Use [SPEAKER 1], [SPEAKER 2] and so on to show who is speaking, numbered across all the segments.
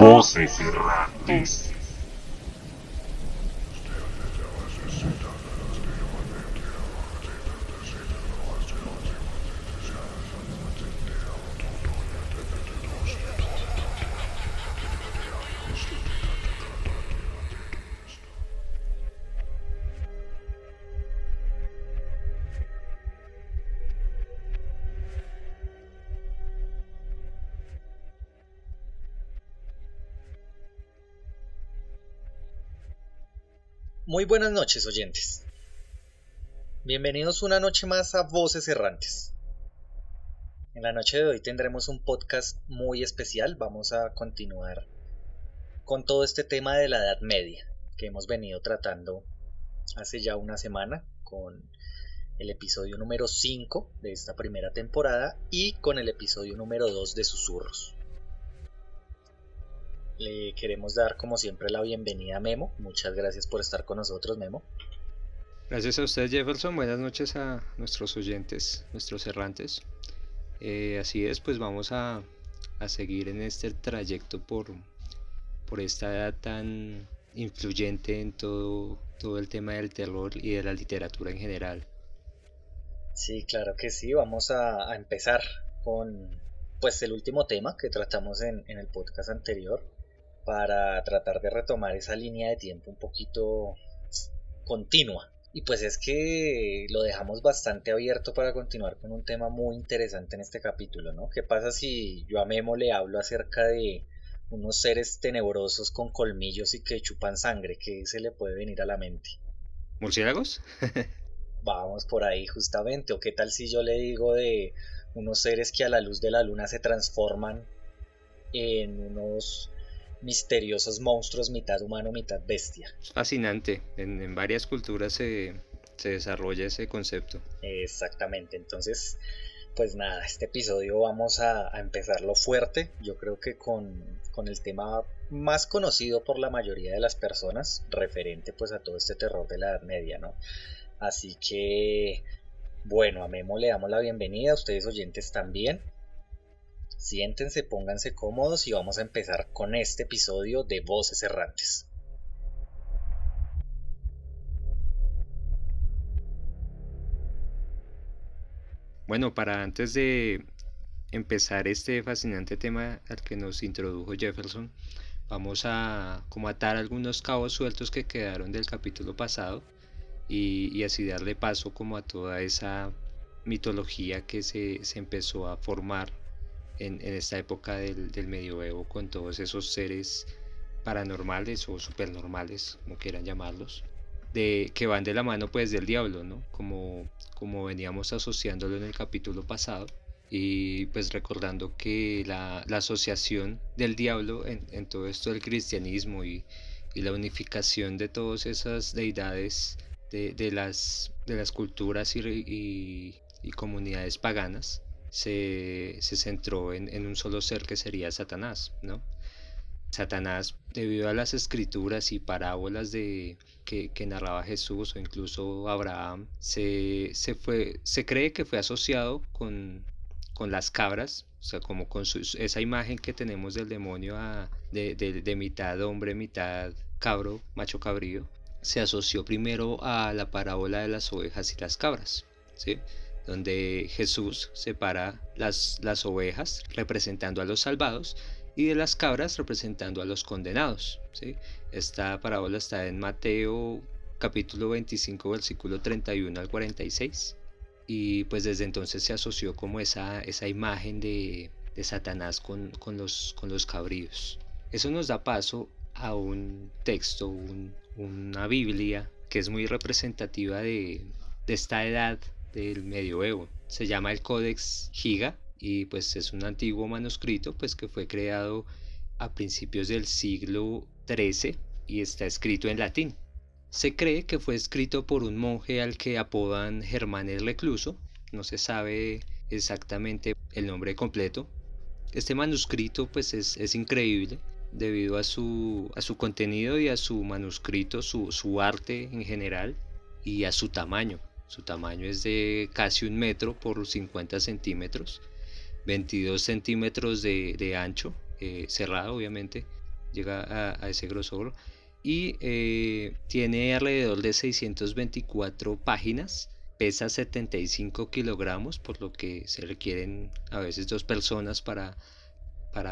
[SPEAKER 1] Voces errantes.
[SPEAKER 2] Muy buenas noches, oyentes. Bienvenidos una noche más a Voces Errantes. En la noche de hoy tendremos un podcast muy especial. Vamos a continuar con todo este tema de la Edad Media que hemos venido tratando hace ya una semana con el episodio número 5 de esta primera temporada y con el episodio número 2 de Susurros. Le queremos dar como siempre la bienvenida a Memo. Muchas gracias por estar con nosotros, Memo.
[SPEAKER 3] Gracias a usted, Jefferson. Buenas noches a nuestros oyentes, nuestros errantes. Así es, pues vamos a seguir en este trayecto por esta edad tan influyente en todo el tema del terror y de la literatura en general.
[SPEAKER 2] Sí, claro que sí. Vamos a empezar con pues el último tema que tratamos en el podcast anterior para tratar de retomar esa línea de tiempo un poquito continua. Y pues es que lo dejamos bastante abierto para continuar con un tema muy interesante en este capítulo, ¿no? ¿Qué pasa si yo a Memo le hablo acerca de unos seres tenebrosos con colmillos y que chupan sangre? ¿Qué se le puede venir a la mente?
[SPEAKER 3] ¿Murciélagos?
[SPEAKER 2] Vamos por ahí justamente. ¿O qué tal si yo le digo de unos seres que a la luz de la luna se transforman en unos misteriosos monstruos mitad humano, mitad bestia?
[SPEAKER 3] Es fascinante. En varias culturas se desarrolla ese concepto.
[SPEAKER 2] Exactamente. Entonces, pues nada, este episodio vamos a empezarlo fuerte. Yo creo que con el tema más conocido por la mayoría de las personas, referente pues a todo este terror de la Edad Media, ¿no? Así que, bueno, a Memo le damos la bienvenida, a ustedes oyentes también. Siéntense, pónganse cómodos y vamos a empezar con este episodio de Voces Errantes.
[SPEAKER 3] Bueno, para antes de empezar este fascinante tema al que nos introdujo Jefferson, vamos a como atar algunos cabos sueltos que quedaron del capítulo pasado y así darle paso como a toda esa mitología que se empezó a formar en esta época del medioevo con todos esos seres paranormales o supernormales, como quieran llamarlos, que van de la mano pues del diablo, ¿no? Como veníamos asociándolo en el capítulo pasado y pues recordando que la asociación del diablo en todo esto del cristianismo y la unificación de todas esas deidades de las culturas y comunidades paganas se centró en un solo ser que sería Satanás, ¿no? Satanás, debido a las escrituras y parábolas que narraba Jesús o incluso Abraham, se cree que fue asociado con las cabras, o sea, como con esa imagen que tenemos del demonio de mitad hombre, mitad cabro, macho cabrío, se asoció primero a la parábola de las ovejas y las cabras, ¿sí? Donde Jesús separa las ovejas representando a los salvados y de las cabras representando a los condenados, ¿sí? Esta parábola está en Mateo capítulo 25 versículo 31 al 46 y pues desde entonces se asoció como esa imagen de Satanás con los cabríos. Eso nos da paso a un texto, una Biblia que es muy representativa de esta edad del medioevo. Se llama el Codex Giga y pues es un antiguo manuscrito pues que fue creado a principios del siglo XIII y está escrito en latín. Se cree que fue escrito por un monje al que apodan Germán el Recluso, no se sabe exactamente el nombre completo. Este manuscrito pues es increíble debido a su contenido y a su manuscrito, su arte en general y a su tamaño. Su tamaño es de casi 1 metro por 50 centímetros, 22 centímetros de ancho, cerrado obviamente, llega a ese grosor y tiene alrededor de 624 páginas, pesa 75 kilogramos, por lo que se requieren a veces 2 personas para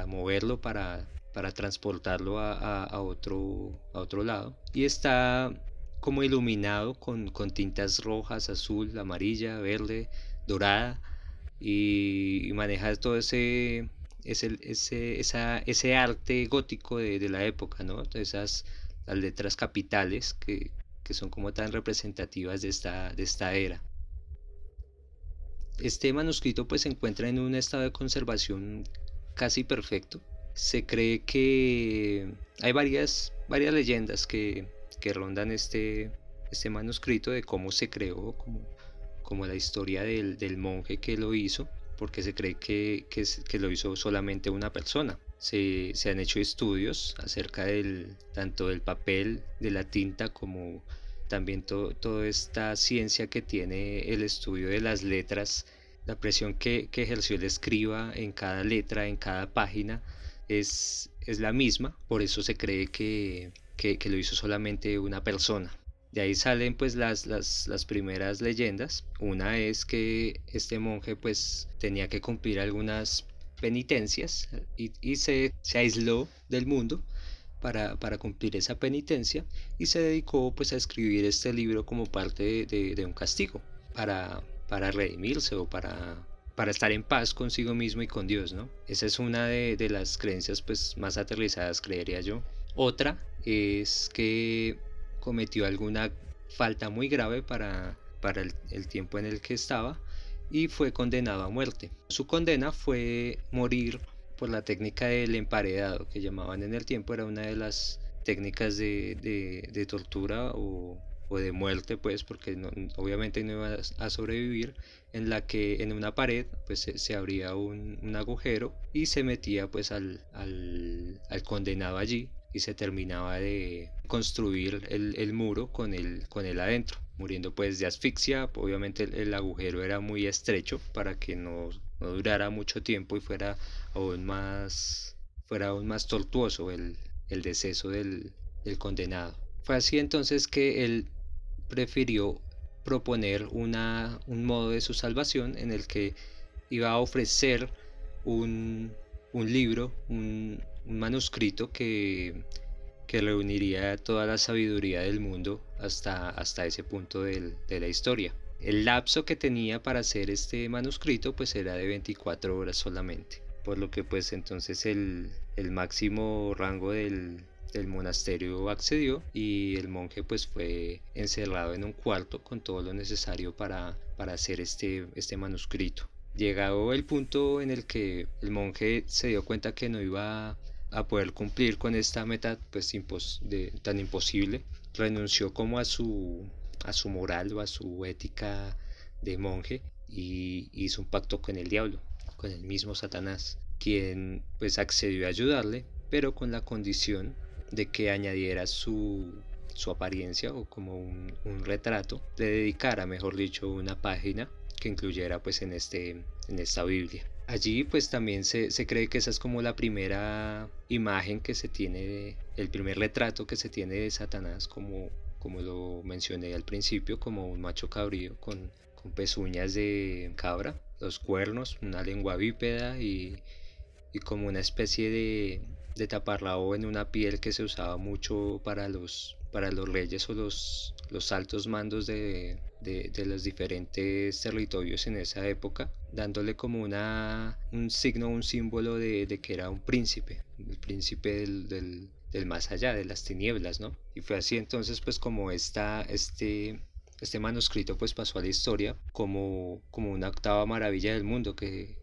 [SPEAKER 3] moverlo, para transportarlo a otro lado. Y está como iluminado con tintas rojas, azul, amarilla, verde, dorada, y maneja todo ese arte gótico de la época, ¿no? Las letras capitales que son como tan representativas de esta era. Este manuscrito pues se encuentra en un estado de conservación casi perfecto. Se cree que hay varias leyendas que rondan este manuscrito de cómo se creó, como la historia del monje que lo hizo, porque se cree que lo hizo solamente una persona. Se han hecho estudios acerca tanto del papel, de la tinta, como también toda esta ciencia que tiene el estudio de las letras, la presión que ejerció el escriba en cada letra, en cada página, es la misma, por eso se cree que lo hizo solamente una persona. De ahí salen pues las primeras leyendas. Una es que este monje pues tenía que cumplir algunas penitencias y se aisló del mundo para cumplir esa penitencia, y se dedicó pues a escribir este libro como parte de un castigo para redimirse o para estar en paz consigo mismo y con Dios, ¿no? Esa es una de las creencias pues más aterrizadas, creería yo. Otra es que cometió alguna falta muy grave para el tiempo en el que estaba y fue condenado a muerte. Su condena fue morir por la técnica del emparedado, que llamaban en el tiempo. Era una de las técnicas de tortura o de muerte, pues, porque obviamente no iba a sobrevivir, en la que en una pared pues se abría un agujero y se metía pues al condenado allí, y se terminaba de construir el muro con él adentro, muriendo pues de asfixia. Obviamente el agujero era muy estrecho para que no durara mucho tiempo y fuera aún más tortuoso el deceso del condenado. Fue así entonces que él prefirió proponer un modo de su salvación, en el que iba a ofrecer un libro, un manuscrito que reuniría toda la sabiduría del mundo hasta ese punto de la historia. El lapso que tenía para hacer este manuscrito pues era de 24 horas solamente, por lo que pues entonces el máximo rango del monasterio accedió, y el monje pues fue encerrado en un cuarto con todo lo necesario para hacer este manuscrito. Llegado el punto en el que el monje se dio cuenta que no iba a poder cumplir con esta meta pues tan imposible, renunció como a su moral o a su ética de monje, y hizo un pacto con el diablo, con el mismo Satanás, quien pues accedió a ayudarle, pero con la condición de que añadiera su apariencia, o como un retrato, le dedicara, mejor dicho, una página que incluyera pues en esta Biblia. Allí pues también se cree que esa es como la primera imagen que se tiene, el primer retrato que se tiene de Satanás, como lo mencioné al principio, como un macho cabrío con pezuñas de cabra, los cuernos, una lengua bípeda y como una especie de taparrabo en una piel que se usaba mucho para los reyes o los altos mandos de los diferentes territorios en esa época, dándole como un signo, un símbolo de que era un príncipe, el príncipe del más allá, de las tinieblas, ¿no? Y fue así entonces pues como este manuscrito pues pasó a la historia como una octava maravilla del mundo que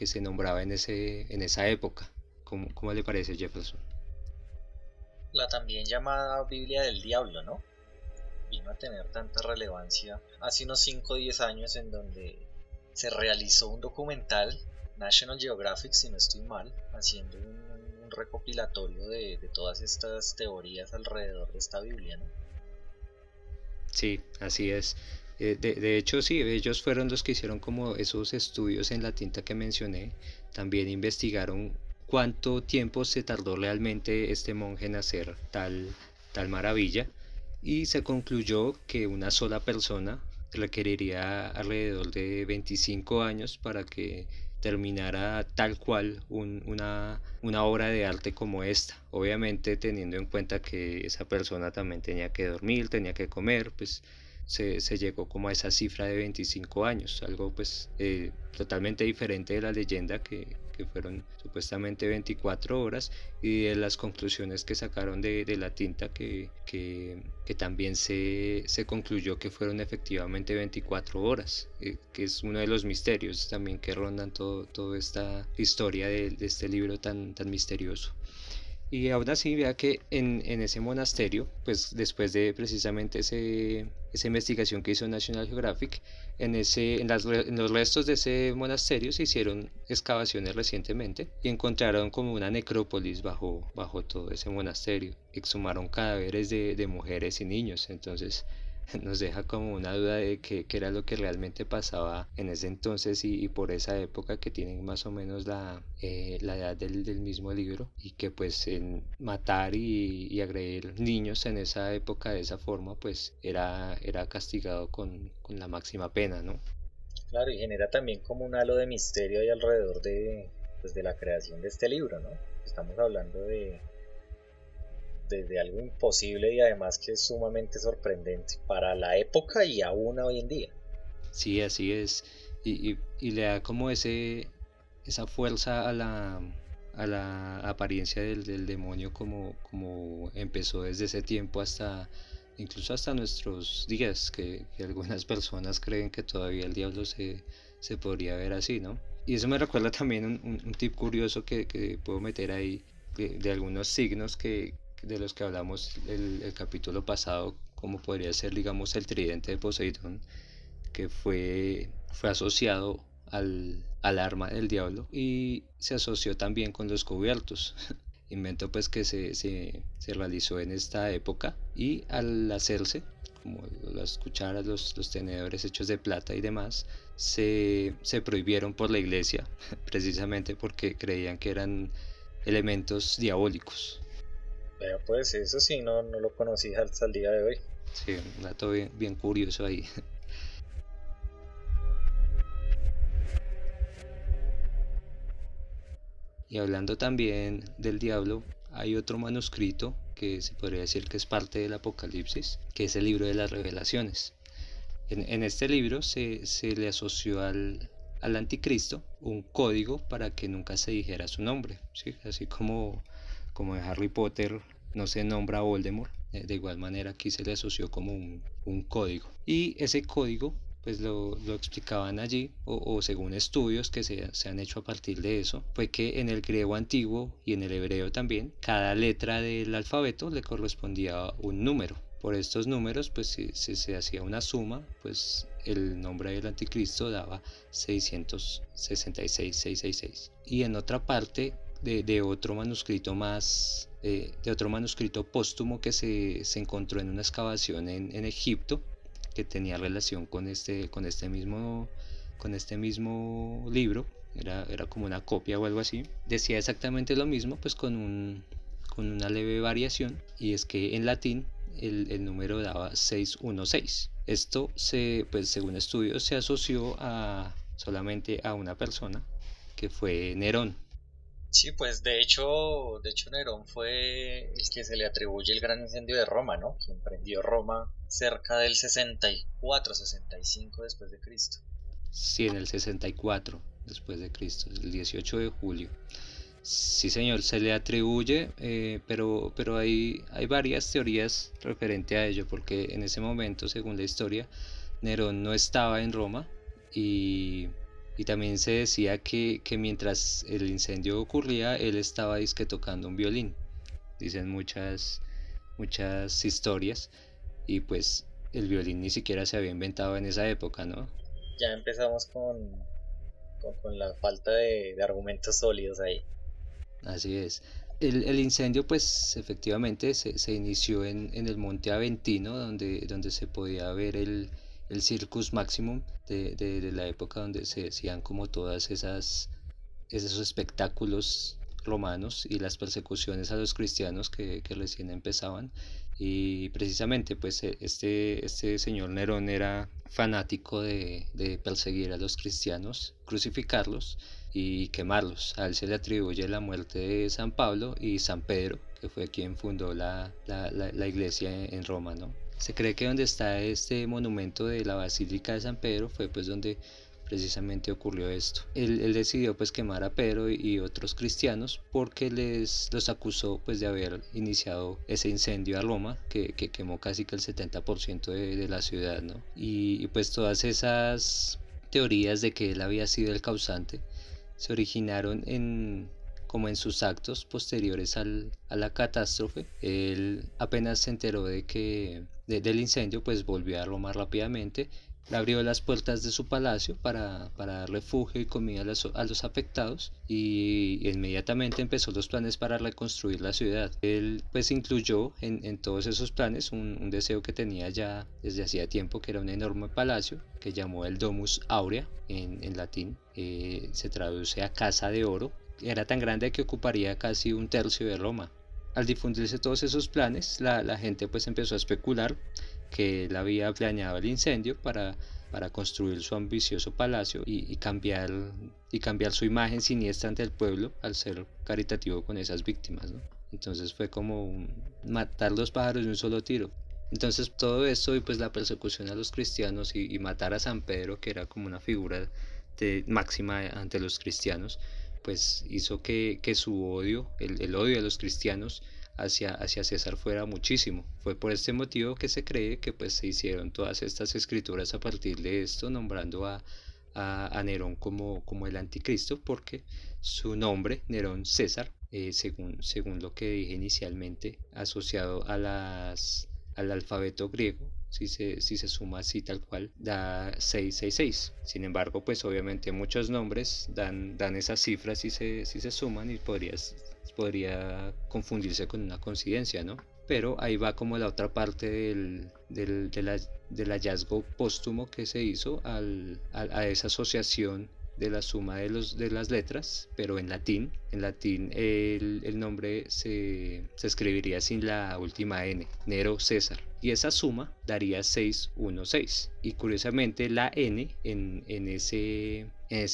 [SPEAKER 3] se nombraba en esa época. ¿Cómo le parece, Jefferson?
[SPEAKER 2] La también llamada Biblia del Diablo, ¿no? Vino a tener tanta relevancia hace unos 5 o 10 años, en donde se realizó un documental, National Geographic si no estoy mal, haciendo un recopilatorio de todas estas teorías alrededor de esta Biblia, ¿no?
[SPEAKER 3] Sí, así es. De hecho, sí, ellos fueron los que hicieron como esos estudios en la tinta que mencioné. También investigaron cuánto tiempo se tardó realmente este monje en hacer tal maravilla, y se concluyó que una sola persona requeriría alrededor de 25 años para que terminara tal cual una obra de arte como esta. Obviamente teniendo en cuenta que esa persona también tenía que dormir, tenía que comer, pues se llegó como a esa cifra de 25 años, algo pues totalmente diferente de la leyenda que fueron supuestamente 24 horas, y de las conclusiones que sacaron de la tinta que también se concluyó que fueron efectivamente 24 horas, que es uno de los misterios también que rondan toda esta historia de este libro tan misterioso. Y aún así, vea que en ese monasterio, pues después de precisamente esa investigación que hizo National Geographic, en los restos de ese monasterio se hicieron excavaciones recientemente y encontraron como una necrópolis bajo todo ese monasterio. Exhumaron cadáveres de mujeres y niños, entonces nos deja como una duda de qué era lo que realmente pasaba en ese entonces y por esa época, que tienen más o menos la edad del mismo libro, y que pues en matar y agredir niños en esa época de esa forma pues era castigado con la máxima pena, ¿no?
[SPEAKER 2] Claro, y genera también como un halo de misterio ahí alrededor pues, de la creación de este libro, ¿no? Estamos hablando de algo imposible y además que es sumamente sorprendente para la época y aún hoy en día.
[SPEAKER 3] Sí, así es. Y le da como esa fuerza a la apariencia del demonio, como empezó desde ese tiempo hasta incluso hasta nuestros días, que algunas personas creen que todavía el diablo se podría ver así, ¿no? Y eso me recuerda también un tip curioso que puedo meter ahí, de algunos signos de los que hablamos el capítulo pasado, como podría ser, digamos, el tridente de Poseidón, que fue asociado al arma del diablo, y se asoció también con los cubiertos. Invento pues que se realizó en esta época, y al hacerse, como las cucharas, los tenedores hechos de plata y demás, se prohibieron por la iglesia precisamente porque creían que eran elementos diabólicos.
[SPEAKER 2] Pero pues eso sí, no lo conocí hasta el día de hoy.
[SPEAKER 3] Sí, un dato bien curioso ahí. Y hablando también del diablo, hay otro manuscrito que se podría decir que es parte del Apocalipsis, que es el libro de las revelaciones. En este libro se le asoció al anticristo un código para que nunca se dijera su nombre, ¿sí? Así como en Harry Potter no se nombra a Voldemort, de igual manera aquí se le asoció como un código. Y ese código pues lo explicaban allí, o según estudios que se han hecho a partir de eso, fue que en el griego antiguo y en el hebreo también, cada letra del alfabeto le correspondía un número. Por estos números, pues si se hacía una suma, pues el nombre del anticristo daba 666. Y en otra parte de otro manuscrito más, de otro manuscrito póstumo que se encontró en una excavación en Egipto, que tenía relación con este mismo libro, era como una copia o algo así, decía exactamente lo mismo, pues con una leve variación, y es que en latín el número daba 616. Esto pues según estudios se asoció solamente a una persona, que fue Nerón.
[SPEAKER 2] Sí, pues de hecho Nerón fue el que se le atribuye el gran incendio de Roma, ¿no? Quien prendió Roma cerca del 64, 65 después de Cristo.
[SPEAKER 3] Sí, en el 64 después de Cristo, el 18 de julio. Sí, señor, se le atribuye, pero hay varias teorías referente a ello, porque en ese momento, según la historia, Nerón no estaba en Roma, y también se decía que mientras el incendio ocurría, él estaba disque tocando un violín. Dicen muchas historias, y pues el violín ni siquiera se había inventado en esa época, ¿no?
[SPEAKER 2] Ya empezamos con la falta de argumentos sólidos ahí.
[SPEAKER 3] Así es. El incendio, pues efectivamente se inició en el Monte Aventino, donde se podía ver el Circus Maximum de la época donde se hacían como todas esos espectáculos romanos y las persecuciones a los cristianos que recién empezaban. Y precisamente pues este señor Nerón era fanático de perseguir a los cristianos, crucificarlos y quemarlos. A él se le atribuye la muerte de San Pablo y San Pedro, que fue quien fundó la iglesia en Roma, ¿no? Se cree que donde está este monumento de la Basílica de San Pedro fue pues donde precisamente ocurrió esto. Él decidió pues quemar a Pedro y otros cristianos porque los acusó pues de haber iniciado ese incendio a Roma que quemó casi que el 70% de la ciudad, ¿no? Y pues todas esas teorías de que él había sido el causante se originaron como en sus actos posteriores a la catástrofe. Él apenas se enteró del incendio, pues volvió a Roma rápidamente, abrió las puertas de su palacio para dar refugio y comida a los afectados y inmediatamente empezó los planes para reconstruir la ciudad. Él pues incluyó en todos esos planes un deseo que tenía ya desde hacía tiempo, que era un enorme palacio que llamó el Domus Aurea en latín. Se traduce a Casa de Oro. Era tan grande que ocuparía casi un tercio de Roma. Al difundirse todos esos planes, la gente pues empezó a especular que él había planeado el incendio para construir su ambicioso palacio y cambiar su imagen siniestra ante el pueblo al ser caritativo con esas víctimas, ¿no? Entonces fue como matar dos pájaros de un solo tiro. Entonces todo esto y pues la persecución a los cristianos y matar a San Pedro, que era como una figura máxima ante los cristianos, pues hizo que su odio, el odio a los cristianos hacia César fuera muchísimo. Fue por este motivo que se cree que pues se hicieron todas estas escrituras a partir de esto, nombrando a Nerón como el anticristo, porque su nombre, Nerón César, según lo que dije inicialmente, asociado al alfabeto griego, si se suma así tal cual, da 666. Sin embargo, pues obviamente muchos nombres dan esas cifras si se suman y podría confundirse con una coincidencia, ¿no? Pero ahí va como la otra parte del hallazgo póstumo que se hizo a esa asociación de la suma de las letras, pero en latín. En latín el nombre se escribiría sin la última N, Nero César. Y esa suma daría 616. Y curiosamente la N en ese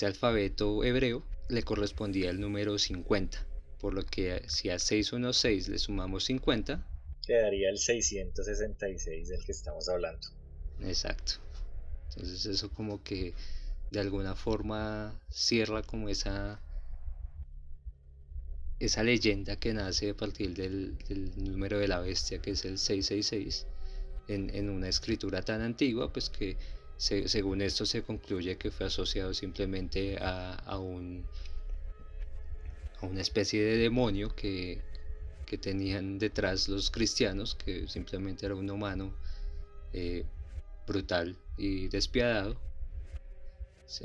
[SPEAKER 3] alfabeto hebreo le correspondía el número 50. Por lo que si a 616 le sumamos 50,
[SPEAKER 2] quedaría el 666 del que estamos hablando.
[SPEAKER 3] Exacto. Entonces eso como que de alguna forma cierra como esa leyenda que nace a partir del número de la bestia, que es el 666, en una escritura tan antigua, pues que según esto se concluye que fue asociado simplemente a una especie de demonio que tenían detrás los cristianos, que simplemente era un humano brutal y despiadado,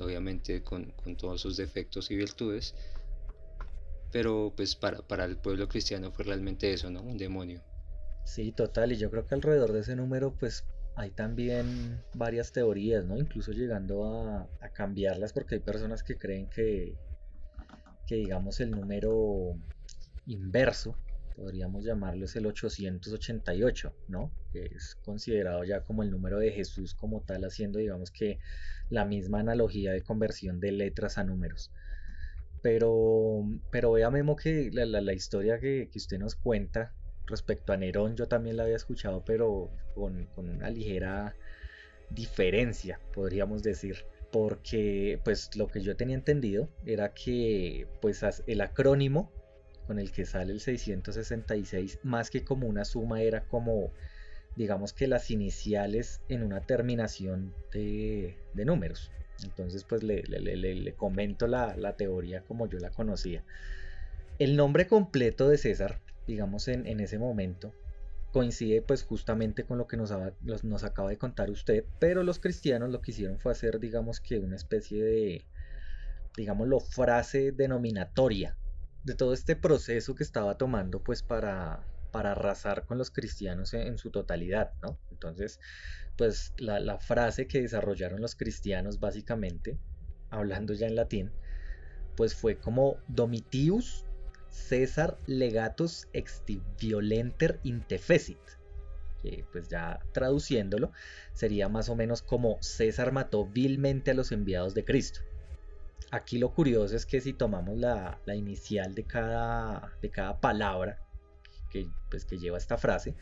[SPEAKER 3] obviamente con todos sus defectos y virtudes, pero pues para el pueblo cristiano fue realmente eso, ¿no? Un demonio.
[SPEAKER 2] Sí, total, y yo creo que alrededor de ese número pues hay también varias teorías, ¿no? Incluso llegando a cambiarlas, porque hay personas que creen que digamos el número inverso, podríamos llamarlo, es el 888, ¿no? Que es considerado ya como el número de Jesús como tal, haciendo digamos que la misma analogía de conversión de letras a números. Pero vea Memo que la historia que usted nos cuenta respecto a Nerón yo también la había escuchado, pero con una ligera diferencia, podríamos decir. Porque pues lo que yo tenía entendido era que pues el acrónimo con el que sale el 666, más que como una suma, era como, digamos que las iniciales en una terminación de números. Entonces pues le comento la teoría como yo la conocía. El nombre completo de César, digamos en ese momento, coincide pues justamente con lo que nos acaba de contar usted, pero los cristianos lo que hicieron fue hacer digamos que una especie de, digámoslo, frase denominatoria de todo este proceso que estaba tomando pues para arrasar con los cristianos en su totalidad, ¿no? Entonces, pues la frase que desarrollaron los cristianos básicamente, hablando ya en latín, pues fue como Domitius César legatus extiviolenter intefecit, que pues ya traduciéndolo sería más o menos como César mató vilmente a los enviados de Cristo. Aquí lo curioso es que si tomamos la inicial de cada palabra que lleva esta frase,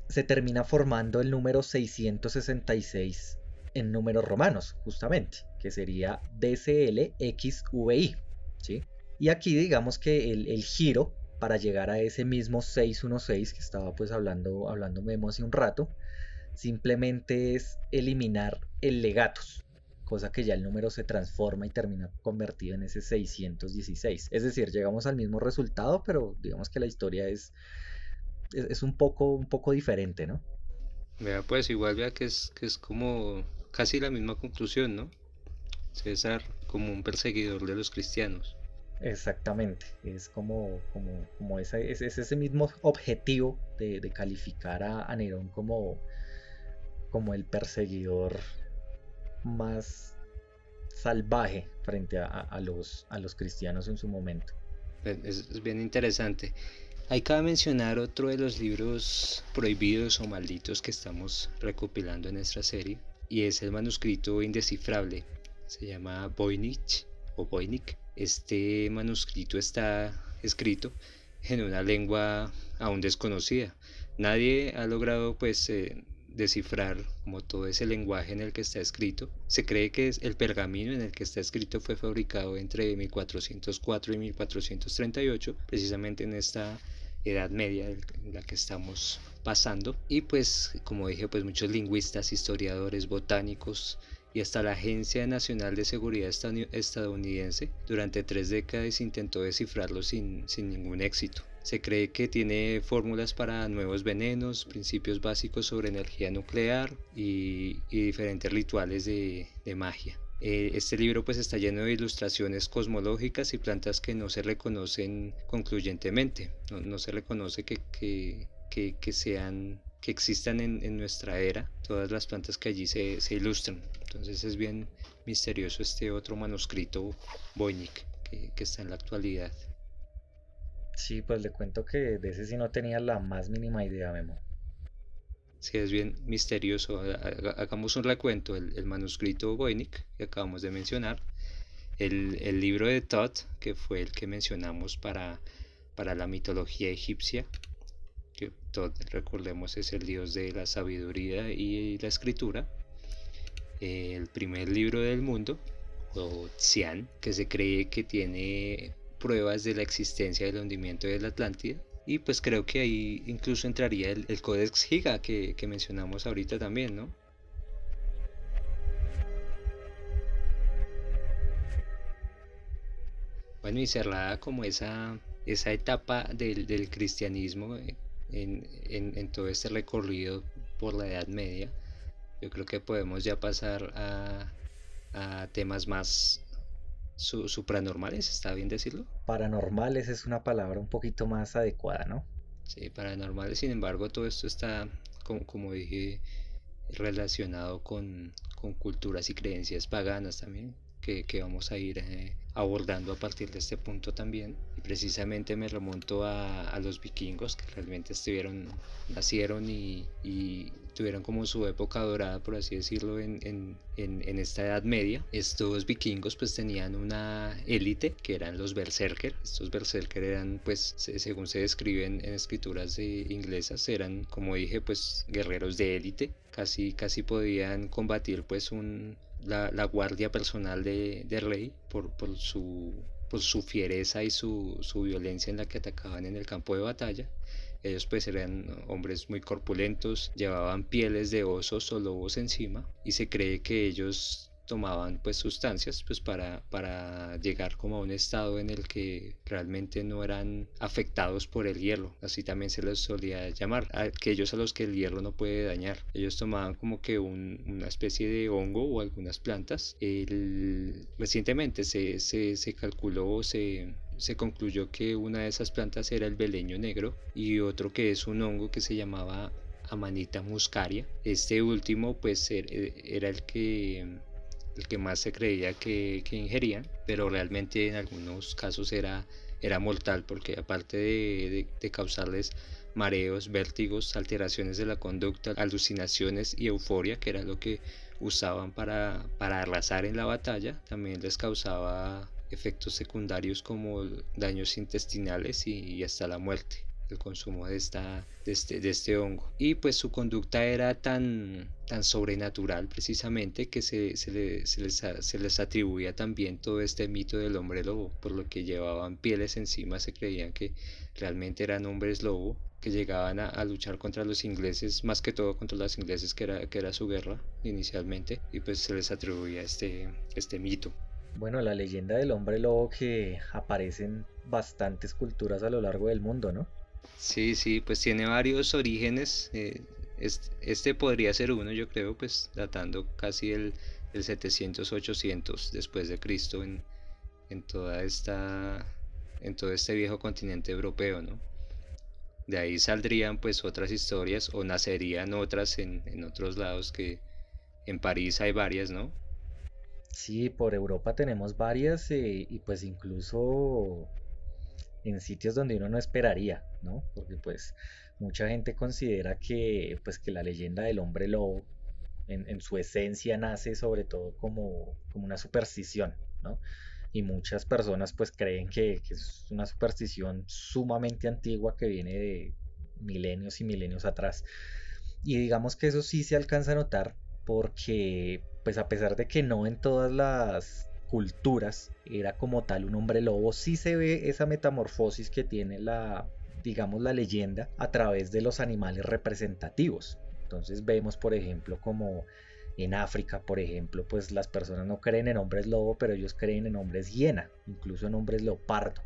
[SPEAKER 2] se termina formando el número 666 en números romanos, justamente, que sería DCLXVI, ¿sí? Y aquí digamos que el giro para llegar a ese mismo 616 que estaba pues hablando Memo hace un rato, simplemente es eliminar el legatus, cosa que ya el número se transforma y termina convertido en ese 616. Es decir, llegamos al mismo resultado, pero digamos que la historia es un poco diferente, ¿no?
[SPEAKER 3] Vea, pues igual vea que es como casi la misma conclusión, ¿no? César como un perseguidor de los cristianos.
[SPEAKER 2] Exactamente, es como ese mismo objetivo de calificar a Nerón como el perseguidor más salvaje frente a los cristianos en su momento.
[SPEAKER 3] Es bien interesante. Hay que mencionar otro de los libros prohibidos o malditos que estamos recopilando en nuestra serie, y es el manuscrito indescifrable. Se llama Voynich o Voynich. Este manuscrito está escrito en una lengua aún desconocida. Nadie ha logrado pues descifrar como todo ese lenguaje en el que está escrito. Se cree que el pergamino en el que está escrito fue fabricado entre 1404 y 1438, precisamente en esta Edad Media en la que estamos pasando. Y pues como dije, pues muchos lingüistas, historiadores, botánicos y hasta la Agencia Nacional de Seguridad estadounidense durante 3 décadas intentó descifrarlo sin ningún éxito. Se cree que tiene fórmulas para nuevos venenos, principios básicos sobre energía nuclear y diferentes rituales de magia. Este libro pues está lleno de ilustraciones cosmológicas y plantas que no se reconocen concluyentemente. No se reconoce que existan en nuestra era todas las plantas que allí se ilustran. Entonces es bien misterioso este otro manuscrito Voynich que está en la actualidad.
[SPEAKER 2] Sí, pues le cuento que de ese sí no tenía la más mínima idea, Memo.
[SPEAKER 3] Sí, es bien misterioso. Hagamos un recuento. El manuscrito Voynich que acabamos de mencionar, el libro de Thoth, que fue el que mencionamos para la mitología egipcia, que Thoth, recordemos, es el dios de la sabiduría y la escritura. El primer libro del mundo, o Xi'an, que se cree que tiene pruebas de la existencia del hundimiento de la Atlántida. Y pues creo que ahí incluso entraría el Codex Giga que mencionamos ahorita también, ¿no? Bueno, y cerrada como esa etapa del cristianismo en todo este recorrido por la Edad Media, yo creo que podemos ya pasar a temas más supranormales, ¿está bien decirlo?
[SPEAKER 2] Paranormales es una palabra un poquito más adecuada, ¿no?
[SPEAKER 3] Sí, paranormales. Sin embargo, todo esto está, como dije, relacionado con culturas y creencias paganas también, que vamos a ir abordando a partir de este punto también. Y precisamente me remonto a los vikingos, que realmente nacieron y tuvieron como su época dorada, por así decirlo, en esta Edad Media. Estos vikingos pues tenían una élite que eran los berserker. Estos berserker eran pues, según se describen en escrituras inglesas, eran, como dije, pues guerreros de élite. Casi podían combatir pues la guardia personal de rey por su fiereza y su violencia en la que atacaban en el campo de batalla. Ellos pues eran hombres muy corpulentos, llevaban pieles de osos o lobos encima y se cree que ellos tomaban pues sustancias pues para llegar como a un estado en el que realmente no eran afectados por el hierro, así también se les solía llamar, a aquellos a los que el hierro no puede dañar. Ellos tomaban como que una especie de hongo o algunas plantas. Recientemente se calculó, se concluyó que una de esas plantas era el beleño negro y otro que es un hongo que se llamaba Amanita muscaria. Este último pues era el que más se creía que ingerían, pero realmente en algunos casos era era mortal porque aparte de causarles mareos, vértigos, alteraciones de la conducta, alucinaciones y euforia, que era lo que usaban para arrasar en la batalla, también les causaba efectos secundarios como daños intestinales y hasta la muerte el consumo de este hongo. Y pues su conducta era tan sobrenatural precisamente que se les atribuía también todo este mito del hombre lobo, por lo que llevaban pieles encima, se creían que realmente eran hombres lobo que llegaban a luchar contra los ingleses, más que todo contra los ingleses, que era su guerra inicialmente, y pues se les atribuía este mito.
[SPEAKER 2] Bueno, la leyenda del hombre lobo que aparece en bastantes culturas a lo largo del mundo, ¿no?
[SPEAKER 3] Sí, sí, pues tiene varios orígenes. Este podría ser uno, yo creo, pues datando casi el 700-800 después de Cristo en toda en todo este viejo continente europeo, ¿no? De ahí saldrían pues otras historias o nacerían otras en otros lados que en París hay varias, ¿no?
[SPEAKER 2] Sí, por Europa tenemos varias y pues incluso en sitios donde uno no esperaría, ¿no? Porque pues mucha gente considera que pues que la leyenda del hombre lobo en su esencia nace sobre todo como una superstición, ¿no? Y muchas personas pues creen que es una superstición sumamente antigua que viene de milenios y milenios atrás. Y digamos que eso sí se alcanza a notar porque pues a pesar de que no en todas las culturas era como tal un hombre lobo, sí se ve esa metamorfosis que tiene digamos, la leyenda a través de los animales representativos. Entonces vemos, por ejemplo, como en África, por ejemplo, pues las personas no creen en hombres lobo, pero ellos creen en hombres hiena, incluso en hombres leopardo.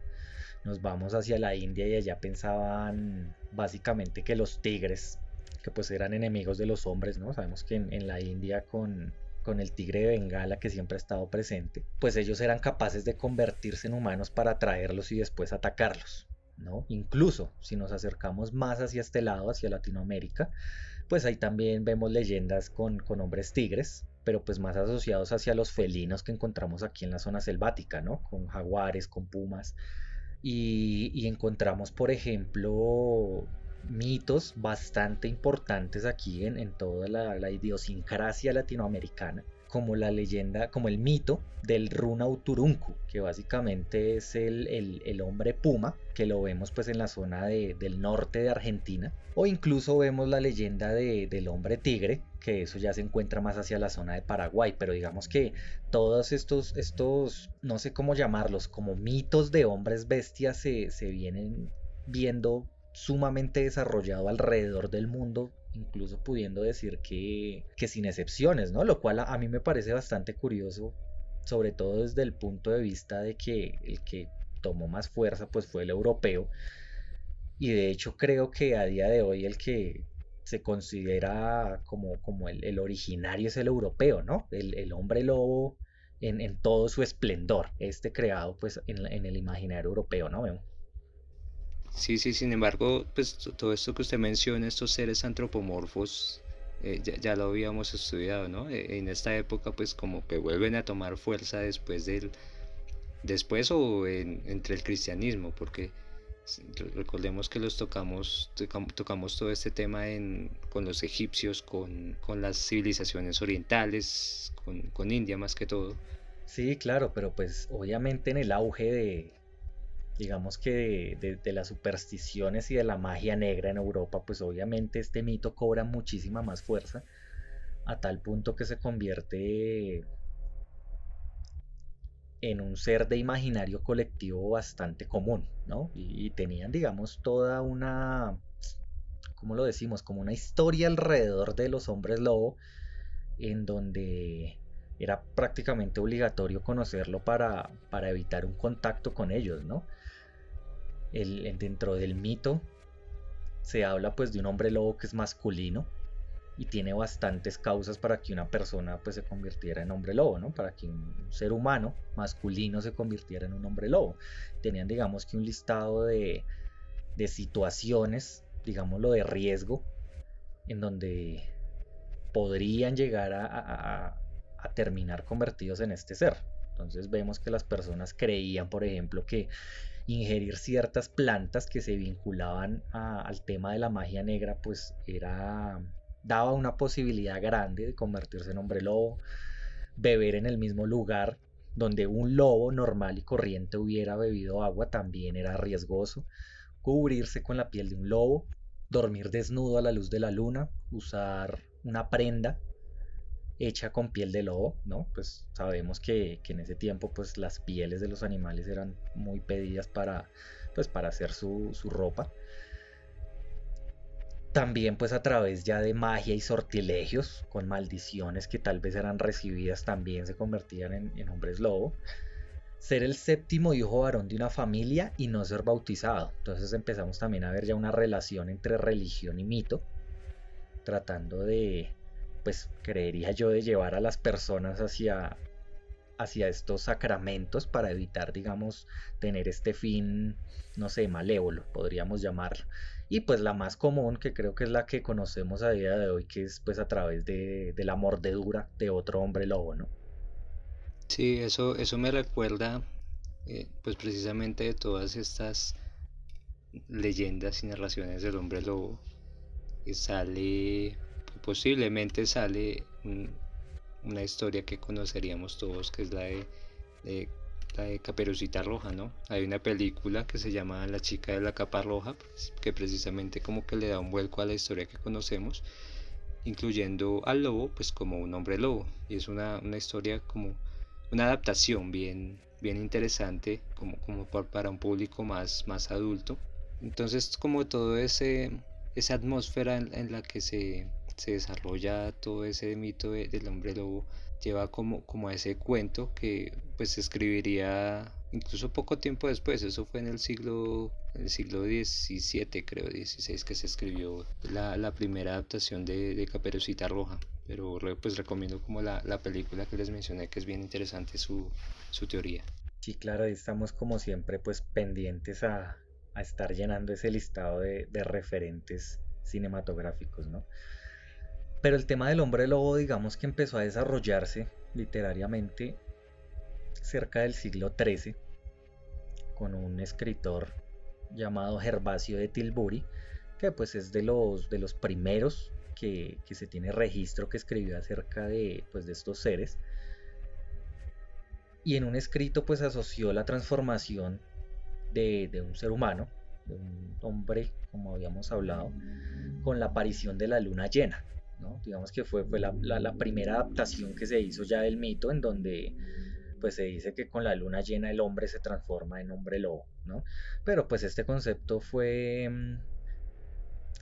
[SPEAKER 2] Nos vamos hacia la India y allá pensaban básicamente que los tigres, que pues eran enemigos de los hombres, ¿no? Sabemos que en la India con el tigre de Bengala que siempre ha estado presente, pues ellos eran capaces de convertirse en humanos para atraerlos y después atacarlos, ¿no? Incluso si nos acercamos más hacia este lado, hacia Latinoamérica, pues ahí también vemos leyendas con hombres tigres, pero pues más asociados hacia los felinos que encontramos aquí en la zona selvática, ¿no? Con jaguares, con pumas. Y encontramos, por ejemplo, mitos bastante importantes aquí en toda la idiosincrasia latinoamericana, como la leyenda, como el mito del Runa Uturuncu, que básicamente es el hombre puma, que lo vemos pues en la zona del norte de Argentina, o incluso vemos la leyenda del hombre tigre, que eso ya se encuentra más hacia la zona de Paraguay, pero digamos que todos estos, no sé cómo llamarlos, como mitos de hombres bestias se vienen viendo sumamente desarrollado alrededor del mundo, incluso pudiendo decir que sin excepciones, ¿no? Lo cual a mí me parece bastante curioso, sobre todo desde el punto de vista de que el que tomó más fuerza pues fue el europeo, y de hecho creo que a día de hoy el que se considera como el originario es el europeo, ¿no? El hombre lobo en todo su esplendor, este creado pues en el imaginario europeo, ¿no?
[SPEAKER 3] Sí, sí, sin embargo, pues todo esto que usted menciona, estos seres antropomorfos, ya lo habíamos estudiado, ¿no? En esta época, pues como que vuelven a tomar fuerza después entre el cristianismo, porque recordemos que tocamos todo este tema con los egipcios, con las civilizaciones orientales, con India más que todo.
[SPEAKER 2] Sí, claro, pero pues obviamente en el auge digamos que de las supersticiones y de la magia negra en Europa, pues obviamente este mito cobra muchísima más fuerza, a tal punto que se convierte en un ser de imaginario colectivo bastante común, ¿no? Y tenían, digamos, toda una, ¿cómo lo decimos? Como una historia alrededor de los hombres lobo, en donde era prácticamente obligatorio conocerlo para evitar un contacto con ellos, ¿no? Dentro del mito se habla pues de un hombre lobo que es masculino y tiene bastantes causas para que una persona pues se convirtiera en hombre lobo, ¿no? Para que un ser humano masculino se convirtiera en un hombre lobo. Tenían digamos que un listado de situaciones, digámoslo de riesgo, en donde podrían llegar a terminar convertidos en este ser. Entonces vemos que las personas creían, por ejemplo, que ingerir ciertas plantas que se vinculaban al tema de la magia negra, pues daba una posibilidad grande de convertirse en hombre lobo. Beber en el mismo lugar donde un lobo normal y corriente hubiera bebido agua también era riesgoso. Cubrirse con la piel de un lobo, dormir desnudo a la luz de la luna, usar una prenda hecha con piel de lobo, ¿no? Pues sabemos que en ese tiempo pues las pieles de los animales eran muy pedidas para hacer su ropa. También pues a través ya de magia y sortilegios, con maldiciones que tal vez eran recibidas, también se convertían en hombres lobo. Ser el séptimo hijo varón de una familia y no ser bautizado. Entonces empezamos también a ver ya una relación entre religión y mito, tratando de, pues creería yo, de llevar a las personas hacia estos sacramentos para evitar, digamos, tener este fin, no sé, malévolo, podríamos llamar. Y pues la más común, que creo que es la que conocemos a día de hoy, que es pues a través de la mordedura de otro hombre lobo, ¿no?
[SPEAKER 3] Sí, eso me recuerda pues precisamente de todas estas leyendas y narraciones del hombre lobo. Y sale, posiblemente sale una historia que conoceríamos todos, que es de la de Caperucita Roja, ¿no? Hay una película que se llama La chica de la capa roja, pues, que precisamente como que le da un vuelco a la historia que conocemos, incluyendo al lobo pues como un hombre lobo. Y es una historia como una adaptación bien interesante como para un público más adulto. Entonces como todo esa atmósfera en la que se desarrolla todo ese mito del hombre lobo lleva como a ese cuento que pues se escribiría incluso poco tiempo después. Eso fue en el siglo XVII, creo, XVI, que se escribió la primera adaptación de Caperucita Roja. Pero pues recomiendo como la película que les mencioné, que es bien interesante su teoría.
[SPEAKER 2] Sí, claro, ahí estamos como siempre pues pendientes a estar llenando ese listado de referentes cinematográficos, ¿no? Pero el tema del hombre lobo, digamos que empezó a desarrollarse literariamente cerca del siglo XIII con un escritor llamado Gervasio de Tilbury, que pues es de los primeros que se tiene registro que escribió acerca de estos seres. Y en un escrito pues asoció la transformación de un ser humano, de un hombre, como habíamos hablado, con la aparición de la luna llena, ¿no? Digamos que fue la primera adaptación que se hizo ya del mito, en donde pues se dice que con la luna llena el hombre se transforma en hombre lobo, ¿no? Pero pues este concepto fue,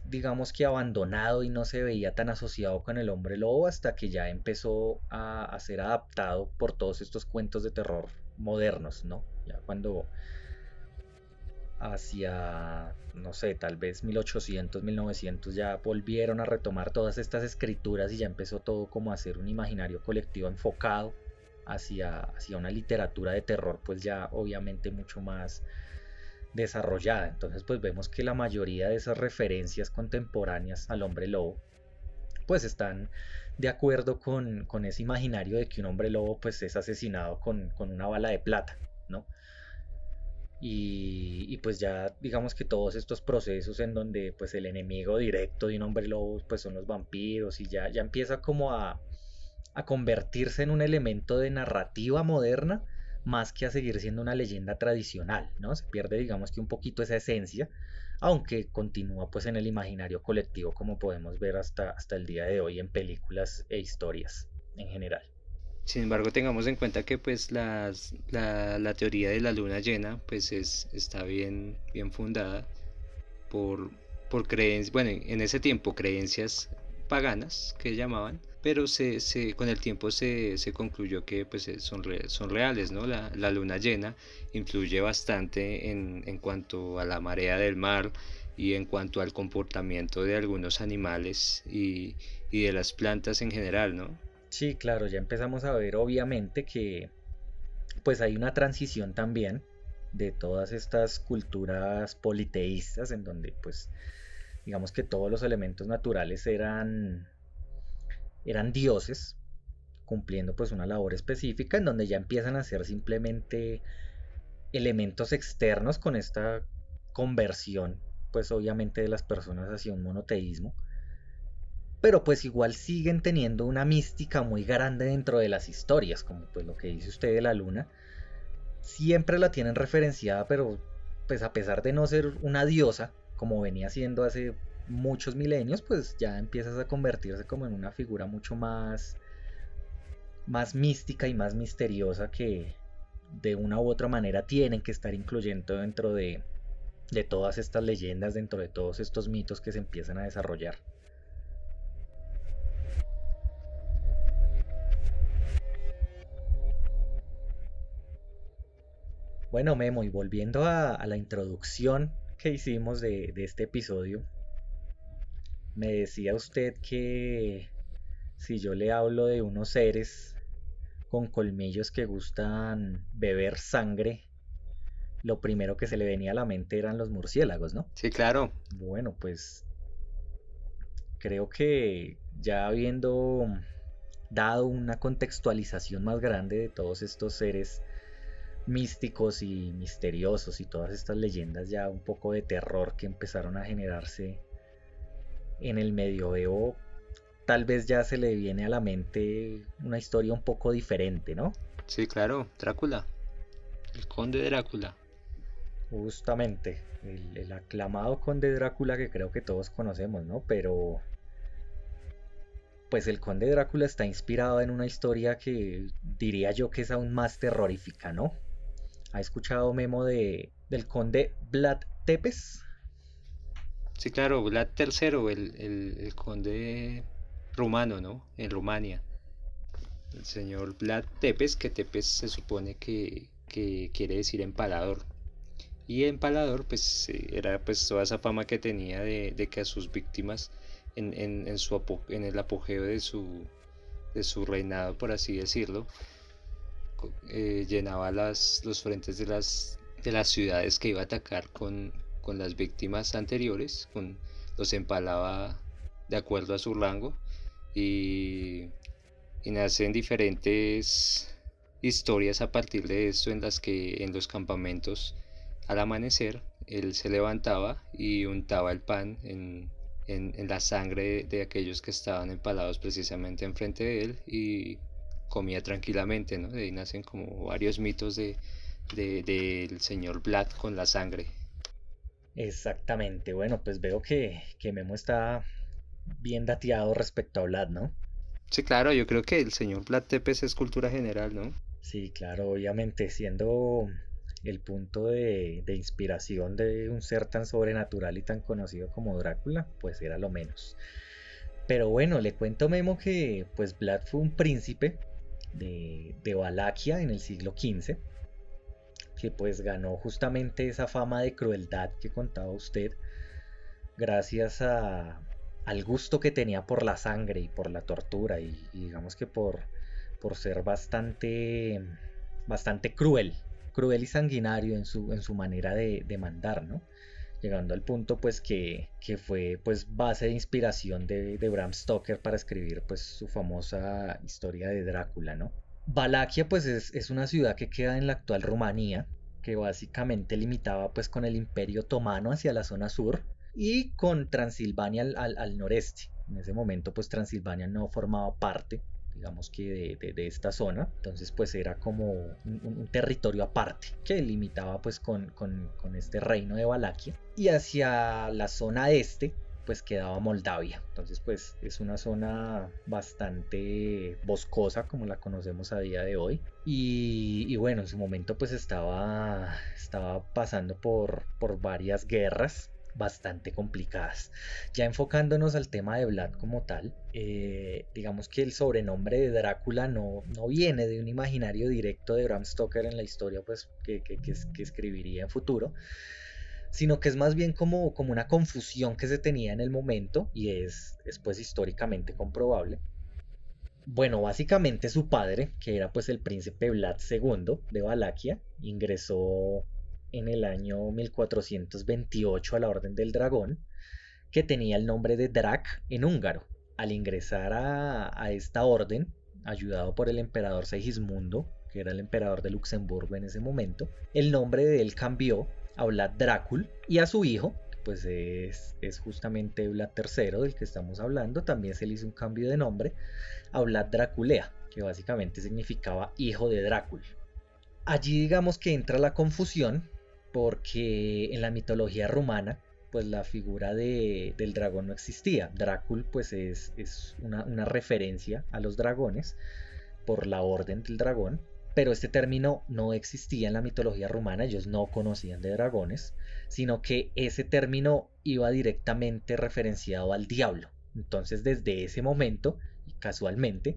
[SPEAKER 2] digamos que abandonado y no se veía tan asociado con el hombre lobo hasta que ya empezó a ser adaptado por todos estos cuentos de terror modernos, ¿no? Ya cuando hacia, no sé, tal vez 1800, 1900 ya volvieron a retomar todas estas escrituras y ya empezó todo como a ser un imaginario colectivo enfocado hacia una literatura de terror pues ya obviamente mucho más desarrollada. Entonces pues vemos que la mayoría de esas referencias contemporáneas al hombre lobo pues están de acuerdo con ese imaginario de que un hombre lobo pues es asesinado con una bala de plata, ¿no? Y pues ya digamos que todos estos procesos en donde pues el enemigo directo de un hombre lobo pues son los vampiros y ya empieza como a convertirse en un elemento de narrativa moderna más que a seguir siendo una leyenda tradicional, ¿no? Se pierde digamos que un poquito esa esencia, aunque continúa pues en el imaginario colectivo como podemos ver hasta el día de hoy en películas e historias en general.
[SPEAKER 3] Sin embargo, tengamos en cuenta que pues la teoría de la luna llena pues está bien fundada por, por creencias, bueno, en ese tiempo creencias paganas que llamaban, pero con el tiempo se concluyó que pues son reales, ¿no? La luna llena influye bastante en cuanto a la marea del mar y en cuanto al comportamiento de algunos animales y de las plantas en general, ¿no?
[SPEAKER 2] Sí, claro, ya empezamos a ver obviamente que pues hay una transición también de todas estas culturas politeístas en donde pues digamos que todos los elementos naturales eran dioses cumpliendo pues una labor específica en donde ya empiezan a ser simplemente elementos externos con esta conversión, pues obviamente de las personas hacia un monoteísmo, pero pues igual siguen teniendo una mística muy grande dentro de las historias, como pues lo que dice usted de la luna, siempre la tienen referenciada, pero pues a pesar de no ser una diosa, como venía siendo hace muchos milenios, pues ya empiezas a convertirse como en una figura mucho más mística y más misteriosa que de una u otra manera tienen que estar incluyendo dentro de todas estas leyendas, dentro de todos estos mitos que se empiezan a desarrollar. Bueno, Memo, y volviendo a la introducción que hicimos de este episodio, me decía usted que si yo le hablo de unos seres con colmillos que gustan beber sangre, lo primero que se le venía a la mente eran los murciélagos, ¿no?
[SPEAKER 3] Sí, claro.
[SPEAKER 2] Bueno, pues creo que ya habiendo dado una contextualización más grande de todos estos seres místicos y misteriosos y todas estas leyendas ya un poco de terror que empezaron a generarse en el medioevo, tal vez ya se le viene a la mente una historia un poco diferente, ¿no?
[SPEAKER 3] Sí, claro. Drácula. El conde Drácula.
[SPEAKER 2] Justamente, el aclamado conde Drácula que creo que todos conocemos, ¿no? Pero pues el conde Drácula está inspirado en una historia que diría yo que es aún más terrorífica, ¿no? ¿Ha escuchado, Memo, del conde Vlad Tepes?
[SPEAKER 3] Sí, claro. Vlad III, el conde rumano, ¿no? En Rumania. El señor Vlad Tepes, que Tepes se supone que quiere decir empalador. Y empalador, pues era pues toda esa fama que tenía de que a sus víctimas en el apogeo de su reinado, por así decirlo, llenaba los frentes de las ciudades que iba a atacar con las víctimas anteriores, los empalaba de acuerdo a su rango y, y nacen diferentes historias a partir de esto en las que en los campamentos al amanecer él se levantaba y untaba el pan en la sangre de aquellos que estaban empalados precisamente enfrente de él y comía tranquilamente, ¿no? De ahí nacen como varios mitos del señor Vlad con la sangre.
[SPEAKER 2] Exactamente, bueno, pues veo que Memo está bien dateado respecto a Vlad, ¿no?
[SPEAKER 3] Sí, claro, yo creo que el señor Vlad Tepes es cultura general, ¿no?
[SPEAKER 2] Sí, claro, obviamente siendo el punto de inspiración de un ser tan sobrenatural y tan conocido como Drácula, pues era lo menos. Pero bueno, le cuento, Memo, que pues Vlad fue un príncipe de Valaquia en el siglo XV, que pues ganó justamente esa fama de crueldad que contaba usted, gracias al gusto que tenía por la sangre y por la tortura y digamos que por ser bastante cruel y sanguinario en su manera de mandar, ¿no? Llegando al punto pues que fue pues base de inspiración de Bram Stoker para escribir pues su famosa historia de Drácula, ¿no? Valaquia pues es una ciudad que queda en la actual Rumanía, que básicamente limitaba pues con el Imperio Otomano hacia la zona sur y con Transilvania al noreste. En ese momento pues Transilvania no formaba parte, digamos que de esta zona, entonces pues era como un territorio aparte que limitaba pues con este reino de Valaquia, y hacia la zona este pues quedaba Moldavia. Entonces pues es una zona bastante boscosa como la conocemos a día de hoy. Y bueno, en su momento pues estaba pasando por varias guerras bastante complicadas. Ya enfocándonos al tema de Vlad como tal, digamos que el sobrenombre de Drácula no viene de un imaginario directo de Bram Stoker en la historia pues, que escribiría en futuro, sino que es más bien como una confusión que se tenía en el momento y es pues históricamente comprobable. Bueno, básicamente su padre, que era pues el príncipe Vlad II de Valaquia, ingresó en el año 1428 a la Orden del Dragón, que tenía el nombre de Drac en húngaro. Al ingresar a esta orden, ayudado por el emperador Segismundo, que era el emperador de Luxemburgo en ese momento, el nombre de él cambió a Vlad Drácul, y a su hijo, pues es justamente Vlad III del que estamos hablando, también se le hizo un cambio de nombre a Vlad Draculea, que básicamente significaba hijo de Drácula. Allí digamos que entra la confusión, porque en la mitología rumana pues la figura del dragón no existía. Drácul pues es una referencia a los dragones por la orden del dragón, pero este término no existía en la mitología rumana, ellos no conocían de dragones, sino que ese término iba directamente referenciado al diablo. Entonces desde ese momento, y casualmente,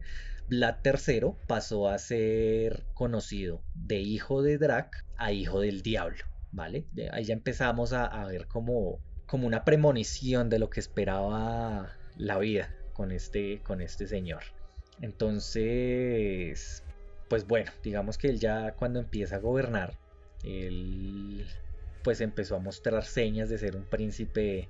[SPEAKER 2] Vlad III pasó a ser conocido de hijo de Drac a hijo del diablo, ¿vale? Ahí ya empezamos a ver como una premonición de lo que esperaba la vida con este señor. Entonces, pues bueno, digamos que él ya cuando empieza a gobernar, él pues empezó a mostrar señas de ser un príncipe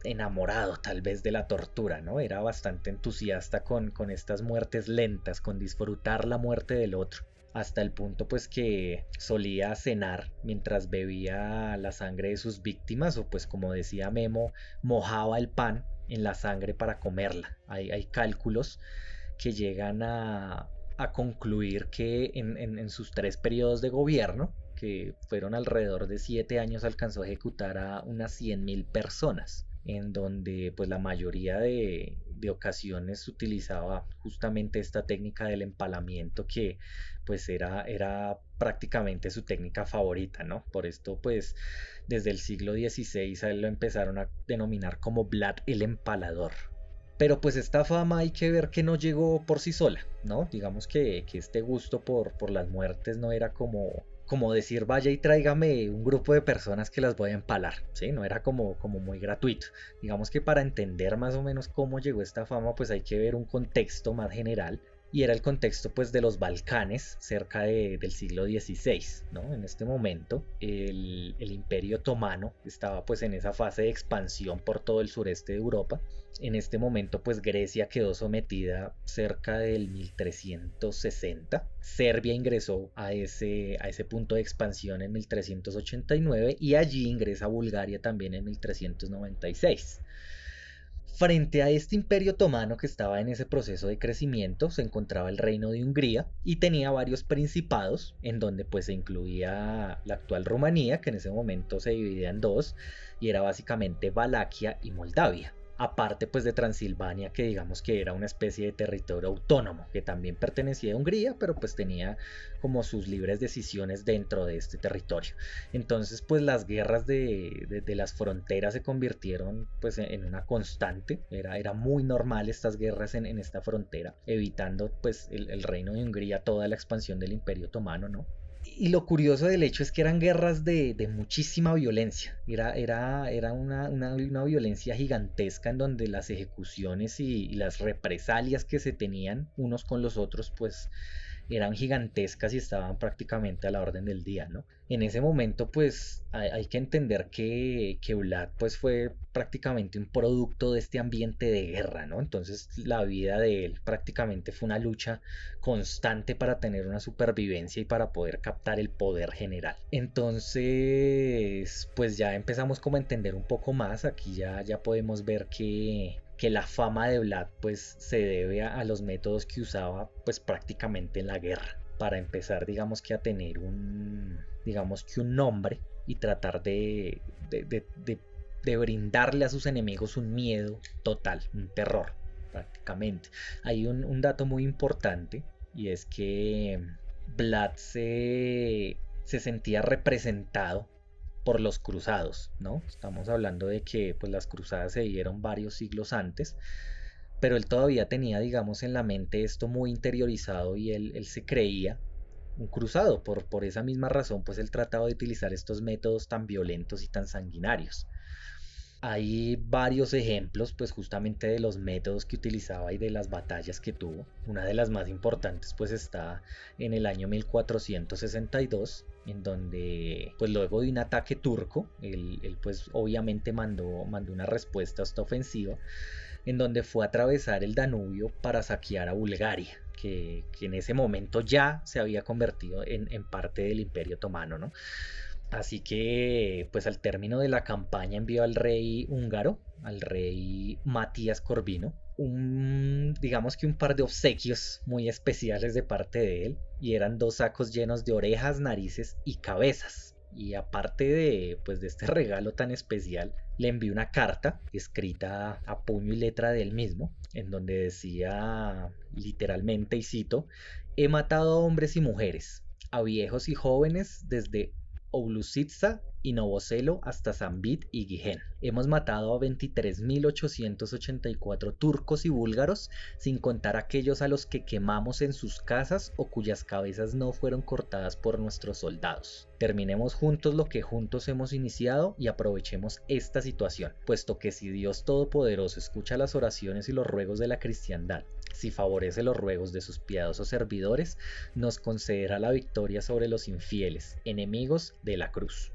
[SPEAKER 2] enamorado tal vez de la tortura, ¿no? Era bastante entusiasta con estas muertes lentas, con disfrutar la muerte del otro, hasta el punto pues que solía cenar mientras bebía la sangre de sus víctimas, o pues como decía Memo, mojaba el pan en la sangre para comerla. Hay cálculos que llegan a concluir que en sus 3 periodos de gobierno, que fueron alrededor de 7 años, alcanzó a ejecutar a unas 100.000 personas, en donde pues la mayoría de ocasiones utilizaba justamente esta técnica del empalamiento, que pues era prácticamente su técnica favorita, ¿no? Por esto pues desde el siglo XVI a él lo empezaron a denominar como Vlad el Empalador. Pero pues esta fama hay que ver que no llegó por sí sola, ¿no? Digamos que este gusto por las muertes no era como decir vaya y tráigame un grupo de personas que las voy a empalar, ¿sí? No era como muy gratuito. Digamos que para entender más o menos cómo llegó esta fama, pues hay que ver un contexto más general, y era el contexto pues de los Balcanes cerca del siglo XVI, ¿no? En este momento el Imperio Otomano estaba pues en esa fase de expansión por todo el sureste de Europa. En este momento pues Grecia quedó sometida cerca del 1360, Serbia ingresó a ese punto de expansión en 1389 y allí ingresa Bulgaria también en 1396. Frente a este imperio otomano que estaba en ese proceso de crecimiento se encontraba el reino de Hungría, y tenía varios principados en donde pues se incluía la actual Rumanía, que en ese momento se dividía en dos y era básicamente Valaquia y Moldavia. Aparte pues de Transilvania, que digamos que era una especie de territorio autónomo que también pertenecía a Hungría, pero pues tenía como sus libres decisiones dentro de este territorio. Entonces pues las guerras de las fronteras se convirtieron pues en una constante. Era muy normal estas guerras en esta frontera, evitando pues el reino de Hungría toda la expansión del Imperio Otomano, ¿no? Y lo curioso del hecho es que eran guerras de muchísima violencia. Era una violencia gigantesca, en donde las ejecuciones y las represalias que se tenían unos con los otros pues eran gigantescas y estaban prácticamente a la orden del día, ¿no? En ese momento pues hay que entender que Vlad pues fue prácticamente un producto de este ambiente de guerra, ¿no? Entonces la vida de él prácticamente fue una lucha constante para tener una supervivencia y para poder captar el poder general. Entonces pues ya empezamos como a entender un poco más. Aquí ya podemos ver que la fama de Vlad pues se debe a los métodos que usaba pues prácticamente en la guerra, para empezar digamos que a tener un nombre y tratar de brindarle a sus enemigos un miedo total, un terror prácticamente. Hay un dato muy importante, y es que Vlad se sentía representado por los cruzados, ¿no? Estamos hablando de que pues las cruzadas se dieron varios siglos antes, pero él todavía tenía, digamos, en la mente esto muy interiorizado, y él se creía un cruzado. Por esa misma razón, pues él trataba de utilizar estos métodos tan violentos y tan sanguinarios. Hay varios ejemplos pues justamente de los métodos que utilizaba y de las batallas que tuvo. Una de las más importantes pues está en el año 1462, en donde pues luego de un ataque turco, él pues obviamente mandó una respuesta a esta ofensiva, en donde fue a atravesar el Danubio para saquear a Bulgaria, que en ese momento ya se había convertido en parte del Imperio Otomano, ¿no? Así que, pues al término de la campaña envió al rey húngaro, al rey Matías Corvino, digamos que un par de obsequios muy especiales de parte de él, y eran 2 sacos llenos de orejas, narices y cabezas. Y aparte de este regalo tan especial, le envió una carta escrita a puño y letra de él mismo, en donde decía literalmente, y cito: he matado a hombres y mujeres, a viejos y jóvenes, desde Oulusitsa y Novoselo hasta Zambit y Gijén. Hemos matado a 23.884 turcos y búlgaros, sin contar aquellos a los que quemamos en sus casas o cuyas cabezas no fueron cortadas por nuestros soldados. Terminemos juntos lo que juntos hemos iniciado y aprovechemos esta situación, puesto que si Dios Todopoderoso escucha las oraciones y los ruegos de la cristiandad, si favorece los ruegos de sus piadosos servidores, nos concederá la victoria sobre los infieles, enemigos de la cruz.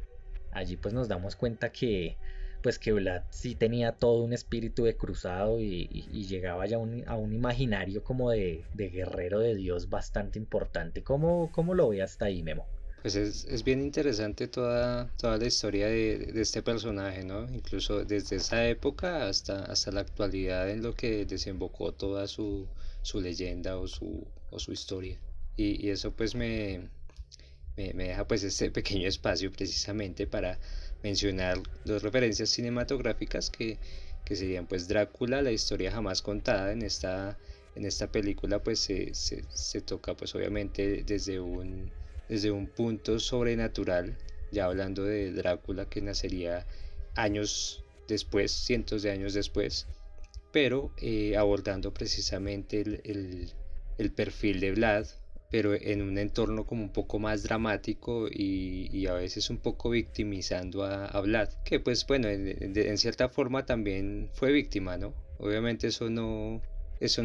[SPEAKER 2] Allí pues nos damos cuenta que Vlad sí tenía todo un espíritu de cruzado y llegaba ya a un imaginario como de guerrero de Dios bastante importante. ¿Cómo lo ve hasta ahí, Memo?
[SPEAKER 3] Pues es bien interesante toda la historia de este personaje, ¿no? Incluso desde esa época hasta la actualidad en lo que desembocó toda su leyenda o su historia. Y eso pues me deja pues este pequeño espacio precisamente para mencionar dos referencias cinematográficas que serían pues Drácula, la historia jamás contada. En esta película pues se toca pues obviamente desde un punto sobrenatural, ya hablando de Drácula que nacería años después, cientos de años después, pero abordando precisamente el perfil de Vlad, pero en un entorno como un poco más dramático y a veces un poco victimizando a Vlad, que pues bueno, en cierta forma también fue víctima, ¿no? Obviamente eso no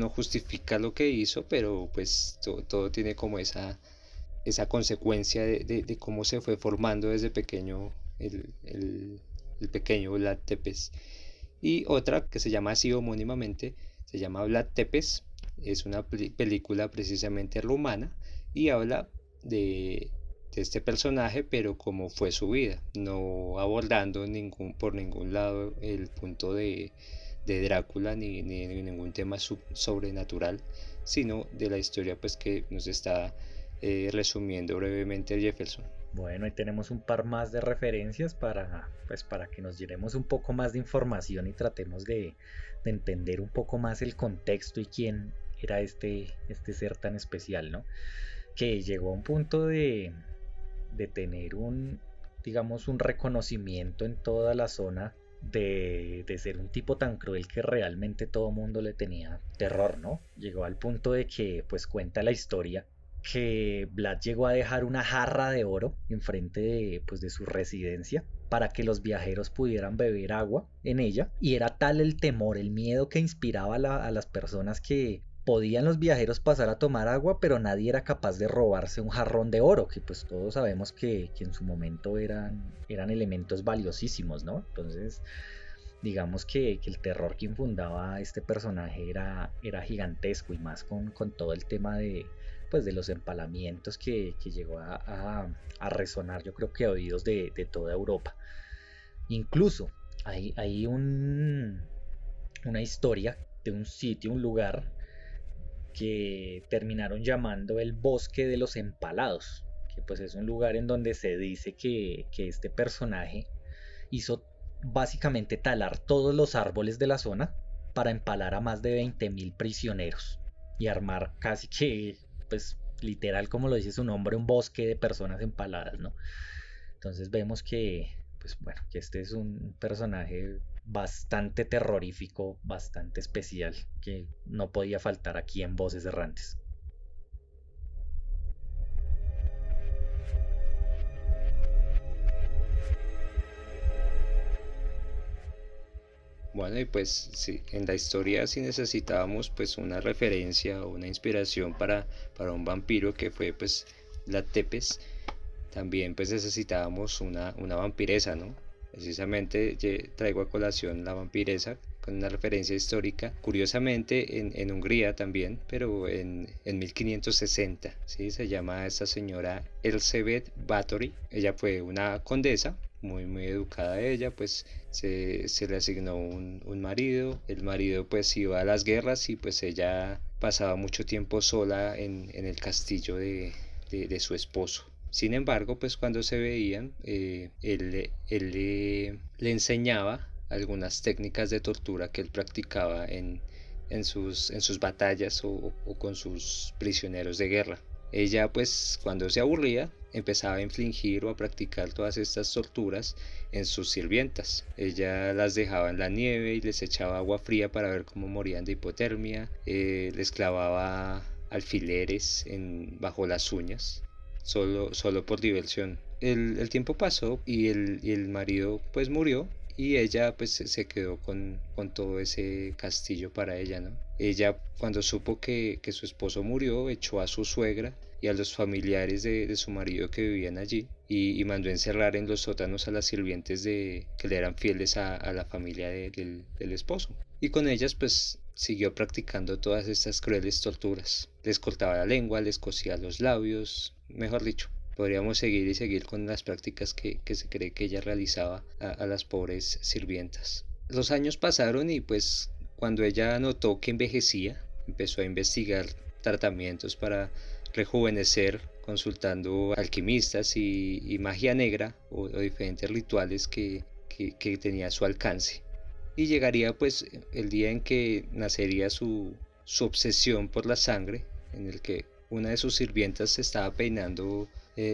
[SPEAKER 3] justifica lo que hizo, pero pues todo tiene como esa consecuencia de cómo se fue formando desde pequeño el pequeño Vlad Tepes. Y otra que se llama así homónimamente, se llama Vlad Tepes, es una película precisamente rumana y habla de este personaje, pero como fue su vida, no abordando por ningún lado el punto de Drácula ni ningún tema sobrenatural, sino de la historia pues que nos está resumiendo brevemente Jefferson.
[SPEAKER 2] Bueno, ahí tenemos un par más de referencias para que nos llenemos un poco más de información y tratemos de entender un poco más el contexto y quién era este ser tan especial, ¿no? Que llegó a un punto de tener digamos, un reconocimiento en toda la zona de ser un tipo tan cruel que realmente todo mundo le tenía terror, ¿no? Llegó al punto de que, pues cuenta la historia, que Vlad llegó a dejar una jarra de oro enfrente de su residencia para que los viajeros pudieran beber agua en ella, y era tal el temor, el miedo que inspiraba a las personas, que podían los viajeros pasar a tomar agua, pero nadie era capaz de robarse un jarrón de oro, que pues todos sabemos que en su momento eran elementos valiosísimos, ¿no? Entonces digamos que el terror que infundaba este personaje era gigantesco, y más con todo el tema de los empalamientos que llegó a resonar, yo creo que a oídos de toda Europa. Incluso hay una historia de un sitio, un lugar que terminaron llamando el Bosque de los Empalados, que pues es un lugar en donde se dice que este personaje hizo básicamente talar todos los árboles de la zona para empalar a más de 20.000 prisioneros y armar casi que, pues literal como lo dice su nombre, un bosque de personas empaladas, ¿no? Entonces vemos que, pues bueno, que este es un personaje bastante terrorífico, bastante especial, que no podía faltar aquí en Voces Errantes.
[SPEAKER 3] Bueno, y pues sí, en la historia sí necesitábamos pues una referencia o una inspiración para un vampiro que fue pues la Tepes. También pues necesitábamos una vampiresa, ¿no? Precisamente traigo a colación la vampiresa, con una referencia histórica, curiosamente en Hungría también, pero en 1560, ¿sí? Se llama esta señora Elisabeth Báthory. Ella fue una condesa, muy educada ella, pues se le asignó un marido. El marido pues iba a las guerras y pues ella pasaba mucho tiempo sola en el castillo de su esposo. Sin embargo, pues cuando se veían, él le enseñaba algunas técnicas de tortura que él practicaba en sus batallas o con sus prisioneros de guerra. Ella pues cuando se aburría empezaba a infligir o a practicar todas estas torturas en sus sirvientas. Ella las dejaba en la nieve y les echaba agua fría para ver cómo morían de hipotermia, les clavaba alfileres bajo las uñas, solo por diversión. El tiempo pasó y el marido pues murió y ella pues se quedó con todo ese castillo para ella, ¿no? Ella cuando supo que su esposo murió echó a su suegra y a los familiares de su marido que vivían allí y mandó encerrar en los sótanos a las sirvientes que le eran fieles a la familia del esposo. Y con ellas pues siguió practicando todas estas crueles torturas. Les cortaba la lengua, les cosía los labios, mejor dicho. Podríamos seguir y seguir con las prácticas que se cree que ella realizaba a las pobres sirvientas. Los años pasaron y pues cuando ella notó que envejecía, empezó a investigar tratamientos para rejuvenecer, consultando alquimistas y magia negra o diferentes rituales que tenía a su alcance. Y llegaría pues el día en que nacería su obsesión por la sangre, en el que una de sus sirvientas se estaba peinando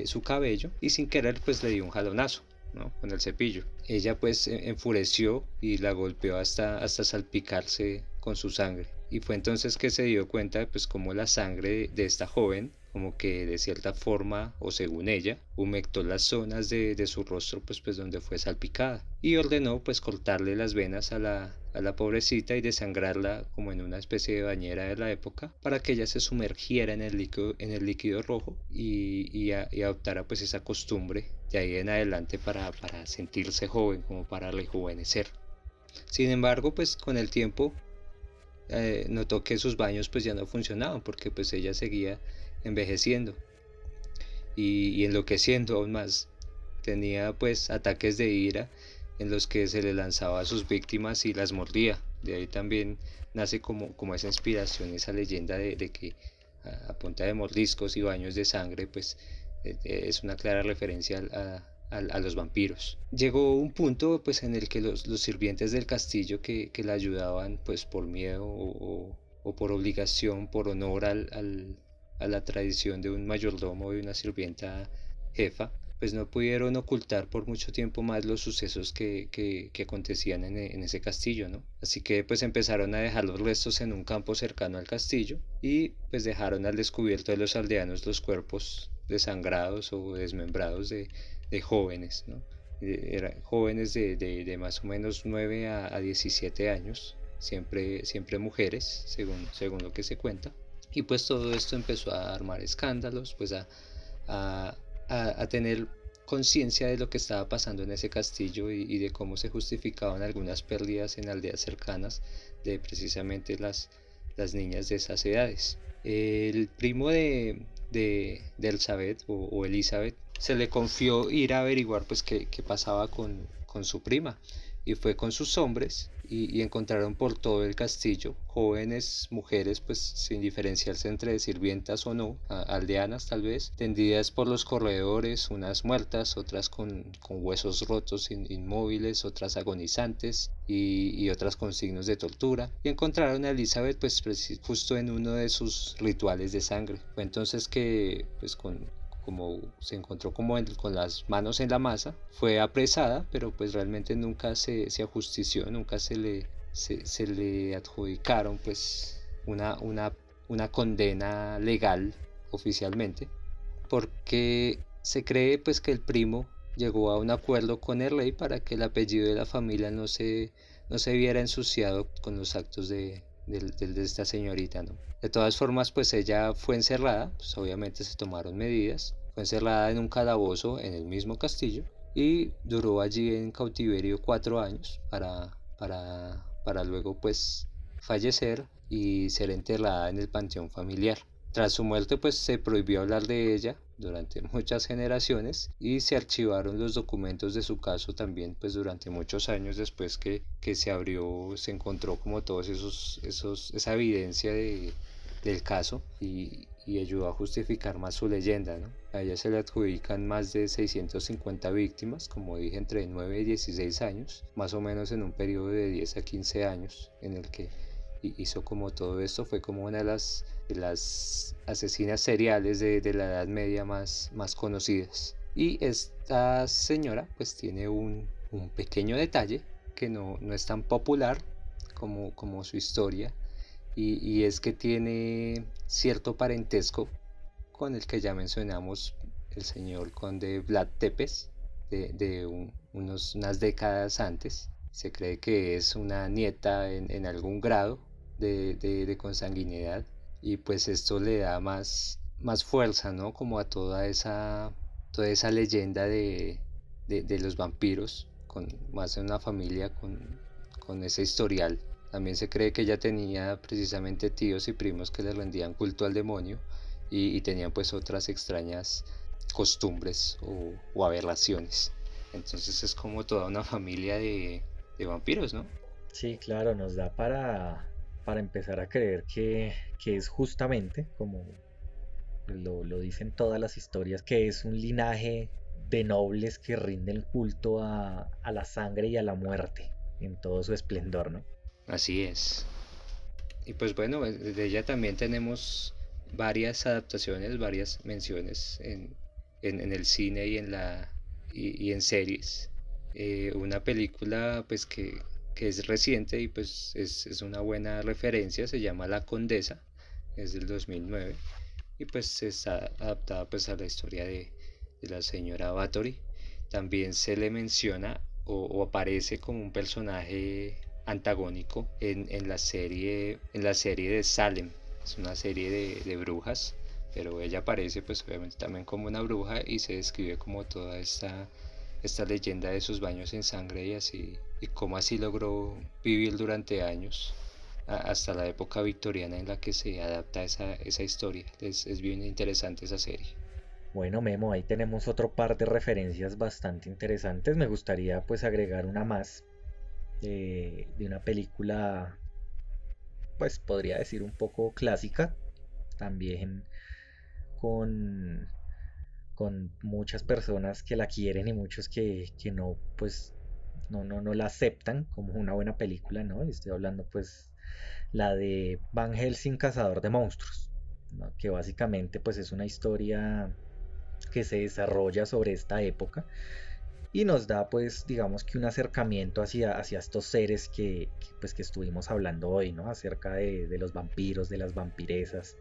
[SPEAKER 3] su cabello y sin querer pues le dio un jalonazo, ¿no? Con el cepillo. Ella pues enfureció y la golpeó hasta salpicarse con su sangre. Y fue entonces que se dio cuenta pues como la sangre de esta joven como que de cierta forma o según ella humectó las zonas de su rostro pues donde fue salpicada y ordenó pues cortarle las venas a la pobrecita y desangrarla como en una especie de bañera de la época para que ella se sumergiera en el líquido rojo y adoptara pues esa costumbre de ahí en adelante para sentirse joven, como para rejuvenecer. Sin embargo pues con el tiempo notó que sus baños pues ya no funcionaban porque pues ella seguía envejeciendo y enloqueciendo aún más. Tenía pues ataques de ira en los que se le lanzaba a sus víctimas y las mordía. De ahí también nace como esa inspiración, esa leyenda de que a punta de mordiscos y baños de sangre pues es una clara referencia a los vampiros. Llegó un punto pues en el que los sirvientes del castillo que la ayudaban pues por miedo o por obligación, por honor a la tradición de un mayordomo y una sirvienta jefa, pues no pudieron ocultar por mucho tiempo más los sucesos que acontecían en ese castillo, ¿no? Así que pues empezaron a dejar los restos en un campo cercano al castillo y pues dejaron al descubierto de los aldeanos los cuerpos desangrados o desmembrados de jóvenes, ¿no? Eran jóvenes de más o menos 9 a 17 años, siempre mujeres, según lo que se cuenta. Y pues todo esto empezó a armar escándalos, pues a tener conciencia de lo que estaba pasando en ese castillo y de cómo se justificaban algunas pérdidas en aldeas cercanas de precisamente las niñas de esas edades. El primo de Elizabeth o Elizabeth se le confió ir a averiguar pues qué pasaba con su prima y fue con sus hombres y encontraron por todo el castillo jóvenes mujeres pues sin diferenciarse entre sirvientas o no, aldeanas tal vez, tendidas por los corredores, unas muertas, otras con huesos rotos inmóviles, otras agonizantes y otras con signos de tortura, y encontraron a Elizabeth pues justo en uno de sus rituales de sangre. Fue entonces que pues como se encontró con las manos en la masa, fue apresada, pero pues realmente nunca se ajustició, nunca se le adjudicaron pues una condena legal oficialmente, porque se cree pues que el primo llegó a un acuerdo con el rey para que el apellido de la familia no se viera ensuciado con los actos de esta señorita, ¿no? De todas formas, pues ella fue encerrada, pues obviamente se tomaron medidas, fue encerrada en un calabozo en el mismo castillo y duró allí en cautiverio 4 años para para luego pues fallecer y ser enterrada en el panteón familiar. Tras su muerte pues se prohibió hablar de ella durante muchas generaciones y se archivaron los documentos de su caso también pues durante muchos años después que se abrió, se encontró como todos esa evidencia del caso y ayudó a justificar más su leyenda, ¿no? A ella se le adjudican más de 650 víctimas, como dije, entre 9 y 16 años, más o menos en un periodo de 10 a 15 años en el que hizo como todo esto. Fue como una de las asesinas seriales de la Edad Media más conocidas. Y esta señora pues tiene un pequeño detalle que no es tan popular como su historia, y es que tiene cierto parentesco con el que ya mencionamos, el señor conde Vlad Tepes, unas décadas antes. Se cree que es una nieta en algún grado de consanguinidad, y pues esto le da más fuerza, ¿no? Como a toda esa leyenda de los vampiros, más en una familia con ese historial. También se cree que ella tenía precisamente tíos y primos que le rendían culto al demonio y tenían pues otras extrañas costumbres o aberraciones. Entonces es como toda una familia de vampiros, ¿no?
[SPEAKER 2] Sí, claro, nos da para empezar a creer que es justamente, como lo dicen todas las historias, que es un linaje de nobles que rinden culto a la sangre y a la muerte en todo su esplendor, ¿no?
[SPEAKER 3] Así es. Y pues bueno, de ella también tenemos varias adaptaciones, varias menciones en el cine y en series. Una película pues que es reciente y pues es una buena referencia, se llama La Condesa, es del 2009 y pues está adaptada pues a la historia de la señora Bathory. También se le menciona o aparece como un personaje antagónico en la serie de Salem. Es una serie de brujas, pero ella aparece pues obviamente también como una bruja y se describe como toda esta leyenda de sus baños en sangre y así, y cómo así logró vivir durante años hasta la época victoriana en la que se adapta esa historia. Es bien interesante esa serie.
[SPEAKER 2] Bueno, Memo, ahí tenemos otro par de referencias bastante interesantes. Me gustaría pues agregar una más de una película, pues podría decir un poco clásica, también con, con muchas personas que la quieren y muchos que no, pues no la aceptan como una buena película, ¿no? Estoy hablando pues la de Van Helsing, Cazador de Monstruos, ¿no? Que básicamente pues es una historia que se desarrolla sobre esta época y nos da pues digamos que un acercamiento hacia estos seres pues que estuvimos hablando hoy, ¿no? Acerca de los vampiros, de las vampiresas,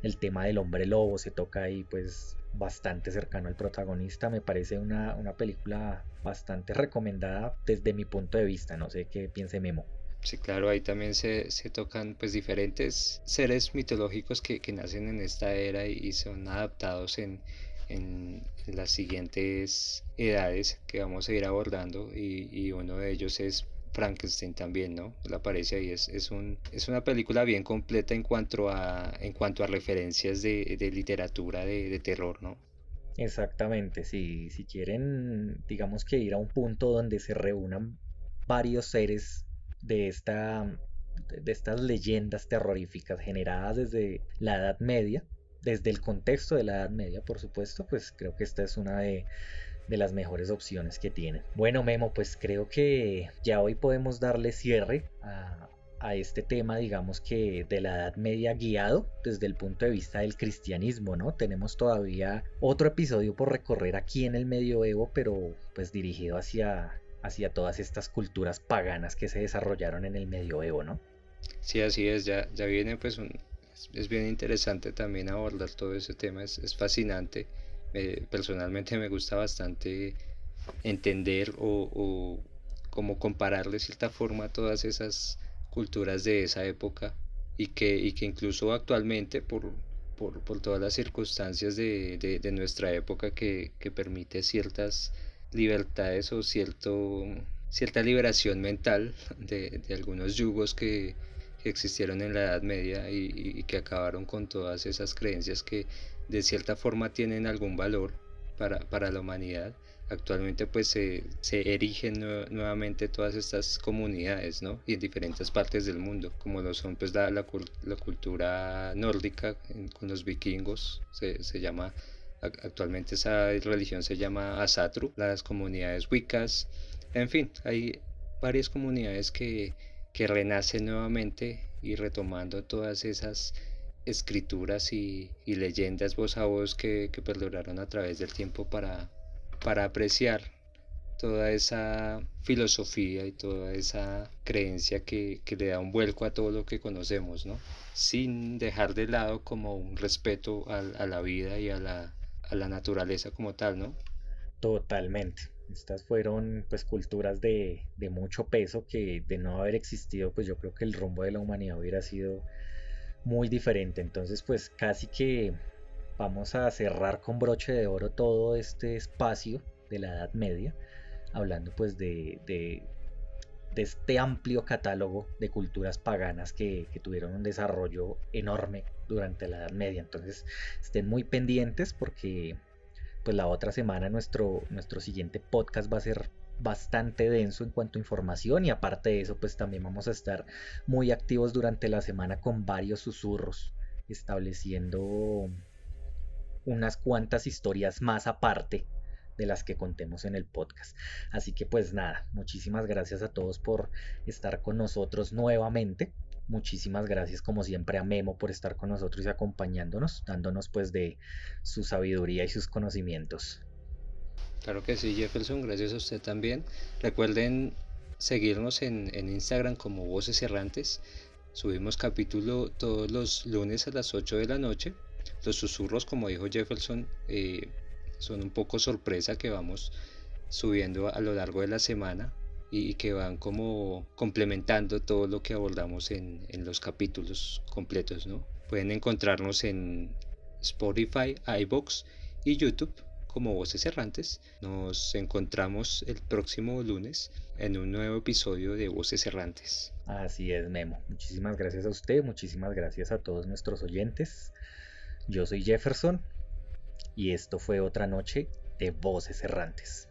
[SPEAKER 2] el tema del hombre lobo se toca ahí pues bastante cercano al protagonista. Me parece una película bastante recomendada desde mi punto de vista, no sé qué piense Memo.
[SPEAKER 3] Sí, claro, ahí también se tocan pues diferentes seres mitológicos que nacen en esta era y son adaptados en las siguientes edades que vamos a ir abordando y uno de ellos es Frankenstein también, ¿no? Él aparece ahí, es una película bien completa en cuanto a referencias de literatura de terror, ¿no?
[SPEAKER 2] Exactamente, si quieren, digamos que ir a un punto donde se reúnan varios seres de de estas leyendas terroríficas generadas desde la Edad Media, desde el contexto de la Edad Media, por supuesto, pues creo que esta es una de las mejores opciones que tienen. Bueno, Memo, pues creo que ya hoy podemos darle cierre a este tema, digamos que de la Edad Media guiado desde el punto de vista del cristianismo, ¿no? Tenemos todavía otro episodio por recorrer aquí en el medioevo, pero pues dirigido hacia todas estas culturas paganas que se desarrollaron en el medioevo, ¿no?
[SPEAKER 3] Sí, así es, ya viene pues es bien interesante también abordar todo ese tema, es fascinante. Personalmente me gusta bastante entender o como comparar de cierta forma todas esas culturas de esa época y que incluso actualmente por todas las circunstancias de nuestra época que permite ciertas libertades o cierta liberación mental de algunos yugos que existieron en la Edad Media y que acabaron con todas esas creencias que de cierta forma tienen algún valor para la humanidad. Actualmente pues se erigen nuevamente todas estas comunidades, ¿no? Y en diferentes partes del mundo, como lo son pues la cultura nórdica con los vikingos, se llama, actualmente esa religión se llama Asatru, las comunidades wiccas, en fin, hay varias comunidades que renacen nuevamente y retomando todas esas escrituras y leyendas voz a voz que perduraron a través del tiempo para apreciar toda esa filosofía y toda esa creencia que le da un vuelco a todo lo que conocemos, ¿no? Sin dejar de lado como un respeto a la vida y a la naturaleza como tal, ¿no?
[SPEAKER 2] Totalmente. Estas fueron pues culturas de mucho peso que de no haber existido pues yo creo que el rumbo de la humanidad hubiera sido muy diferente. Entonces pues casi que vamos a cerrar con broche de oro todo este espacio de la Edad Media, hablando pues de este amplio catálogo de culturas paganas que tuvieron un desarrollo enorme durante la Edad Media. Entonces estén muy pendientes porque pues la otra semana nuestro siguiente podcast va a ser bastante denso en cuanto a información y aparte de eso pues también vamos a estar muy activos durante la semana con varios susurros estableciendo unas cuantas historias más aparte de las que contemos en el podcast. Así que pues nada, muchísimas gracias a todos por estar con nosotros nuevamente. Muchísimas gracias como siempre a Memo por estar con nosotros y acompañándonos, dándonos pues de su sabiduría y sus conocimientos.
[SPEAKER 3] Claro que sí, Jefferson, gracias a usted también. Recuerden seguirnos en Instagram como Voces Errantes. Subimos capítulo todos los lunes a las 8 de la noche. Los susurros, como dijo Jefferson, son un poco sorpresa que vamos subiendo a lo largo de la semana y que van como complementando todo lo que abordamos en los capítulos completos, ¿no? Pueden encontrarnos en Spotify, iVoox y YouTube como Voces Errantes. Nos encontramos el próximo lunes en un nuevo episodio de Voces Errantes.
[SPEAKER 2] Así es, Memo. Muchísimas gracias a usted, muchísimas gracias a todos nuestros oyentes. Yo soy Jefferson y esto fue otra noche de Voces Errantes.